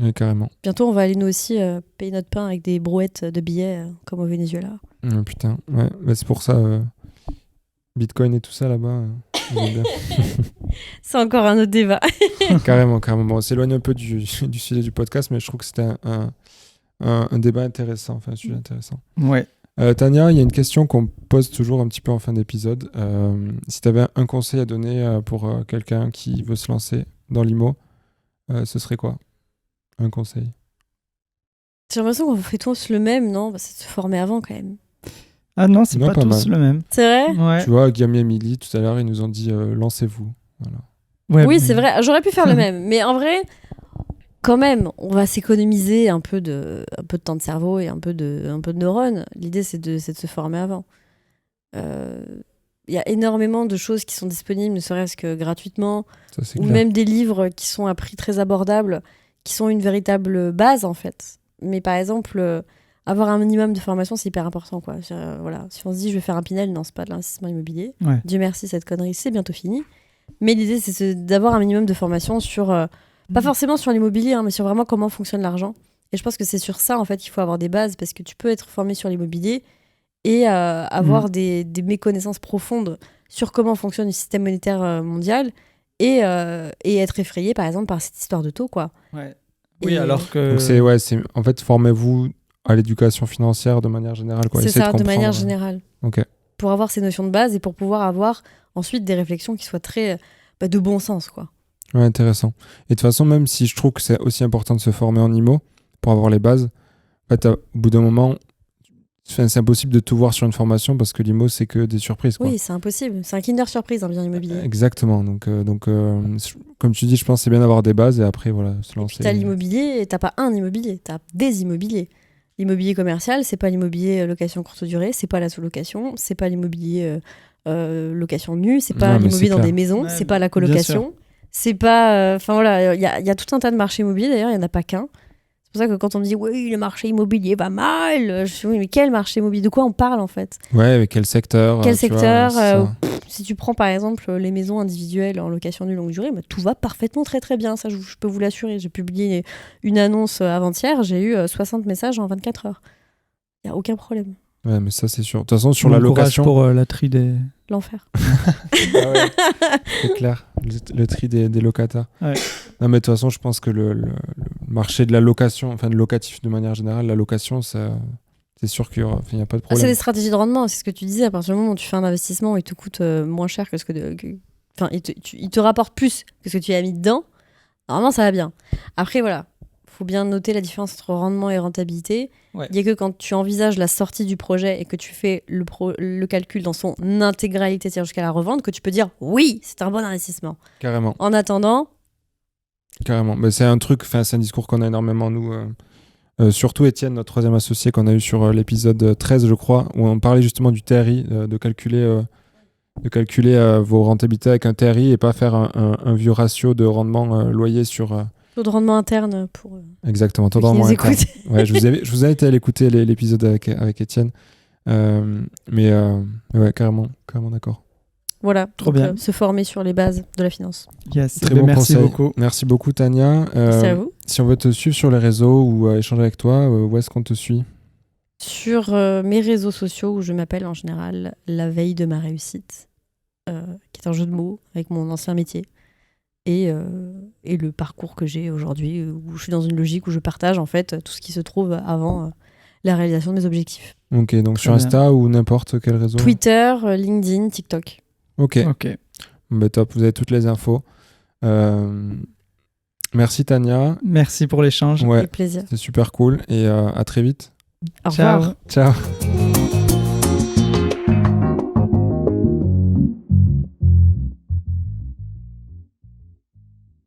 Ouais, carrément. Bientôt, on va aller nous aussi payer notre pain avec des brouettes de billets comme au Venezuela. Putain, ouais. Bah, c'est pour ça, Bitcoin et tout ça, là-bas, ils aiment bien. C'est encore un autre débat. Carrément. Bon, on s'éloigne un peu du sujet du podcast, mais je trouve que c'était un débat intéressant, enfin un sujet intéressant. Ouais. Tania, il y a une question qu'on pose toujours un petit peu en fin d'épisode. Si tu avais un conseil à donner pour quelqu'un qui veut se lancer dans l'IMO, ce serait quoi? Un conseil? J'ai l'impression qu'on fait tous le même, non? Bah, c'est de se former avant quand même. Ah non, c'est Non, pas pas tous mal. le même. C'est vrai? Ouais. Tu vois, Guillaume et Émilie, tout à l'heure, ils nous ont dit lancez-vous. Voilà. Ouais, Oui, mais- c'est vrai. J'aurais pu faire le même. Mais en vrai, quand même, on va s'économiser un peu de temps de cerveau et un peu de neurones. L'idée, c'est de se former avant. Il y a énormément de choses qui sont disponibles, ne serait-ce que gratuitement, Ça, c'est ou clair. même des livres qui sont à prix très abordable, qui sont une véritable base, en fait. Mais par exemple, avoir un minimum de formation, c'est hyper important, quoi. Voilà. Si on se dit, je vais faire un Pinel, non, c'est pas de l'investissement immobilier. Ouais. Dieu merci, cette connerie, c'est bientôt fini. Mais l'idée, c'est d'avoir un minimum de formation sur, pas forcément sur l'immobilier, hein, mais sur vraiment comment fonctionne l'argent. Et je pense que c'est sur ça, en fait, qu'il faut avoir des bases, parce que tu peux être formé sur l'immobilier et avoir des méconnaissances profondes sur comment fonctionne le système monétaire mondial et être effrayé, par exemple, par cette histoire de taux, quoi. Ouais. Et, Oui, alors que. Donc en fait, formez-vous à l'éducation financière de manière générale, quoi. c'est Essayez ça, de comprendre, manière générale. Ok. Pour avoir ces notions de base et pour pouvoir avoir ensuite des réflexions qui soient très de bon sens, quoi. Ouais, intéressant. Et de toute façon, même si je trouve que c'est aussi important de se former en IMO pour avoir les bases, en fait, au bout d'un moment, c'est impossible de tout voir sur une formation parce que l'IMO, c'est que des surprises, quoi. Oui, c'est impossible. C'est un Kinder Surprise, un bien immobilier. Exactement. Donc, comme tu dis, je pense que c'est bien d'avoir des bases et après, voilà, se Et puis lancer. t'as l'immobilier, et t'as pas un immobilier, t'as des immobiliers. L'immobilier commercial, c'est pas l'immobilier location courte durée, c'est pas la sous-location, c'est pas l'immobilier location nue, c'est pas Non, mais l'immobilier c'est dans clair. des maisons, Ouais, c'est pas la bien sûr. colocation, c'est pas... Enfin voilà, il y a tout un tas de marchés immobiliers, d'ailleurs, il y en a pas qu'un. C'est pour ça que quand on me dit « Oui, le marché immobilier va mal », je dis « Oui, mais quel marché immobilier? De quoi on parle, en fait ?» Ouais, mais quel secteur Quel tu vois, secteur c'est ça. Si tu prends par exemple les maisons individuelles en location de longue durée, bah, tout va parfaitement très très bien, ça je peux vous l'assurer. J'ai publié une annonce avant-hier, j'ai eu 60 messages en 24 heures. Il n'y a aucun problème. Ouais, mais ça, c'est sûr. De toute façon, sur Bon la courage location. pour la tri des. L'enfer. Ah ouais, c'est clair. Le tri des locataires. Ouais. Non, mais de toute façon, je pense que le marché de la location, enfin, de locatif de manière générale, la location, ça, c'est sûr qu'il n'y a pas de C'est problème. des stratégies de rendement, c'est ce que tu disais. À partir du moment où tu fais un investissement, il te coûte moins cher que ce que. Enfin, il te rapporte plus que ce que tu as mis dedans. Normalement, ça va bien. Après, voilà. Faut bien noter la différence entre rendement et rentabilité. Ouais. Il n'y a que quand tu envisages la sortie du projet et que tu fais le calcul dans son intégralité, c'est-à-dire jusqu'à la revente, que tu peux dire oui, c'est un bon investissement. Carrément. En attendant, Carrément. Mais c'est un truc, enfin, c'est un discours qu'on a énormément, nous. Surtout Étienne, notre troisième associé qu'on a eu sur l'épisode 13, je crois, où on parlait justement du TRI, de calculer vos rentabilités avec un TRI et pas faire un vieux ratio de rendement loyer sur Taux de rendement interne pour Exactement, ceux taux de qui rendement nous interne. écoutent. Ouais, je vous invite à aller écouter l'épisode avec Étienne. Mais ouais, carrément d'accord. Voilà, Trop donc, bien. se former sur les bases de la finance. Yes. Très Ben, bon merci conseil. beaucoup. Merci beaucoup, Tania. C'est à vous. Si on veut te suivre sur les réseaux ou échanger avec toi, où est-ce qu'on te suit? Sur mes réseaux sociaux, où je m'appelle en général La Veille de ma réussite, qui est un jeu de mots avec mon ancien métier. Et le parcours que j'ai aujourd'hui, où je suis dans une logique où je partage en fait tout ce qui se trouve avant la réalisation de mes objectifs. Ok, donc Très sur bien. Insta ou n'importe quel réseau? Twitter, LinkedIn, TikTok. Ok, Ok. bah, top, vous avez toutes les infos. Merci Tania, Merci pour l'échange. ouais, Avec plaisir. c'était super cool et à très vite. Au Ciao. revoir. Ciao.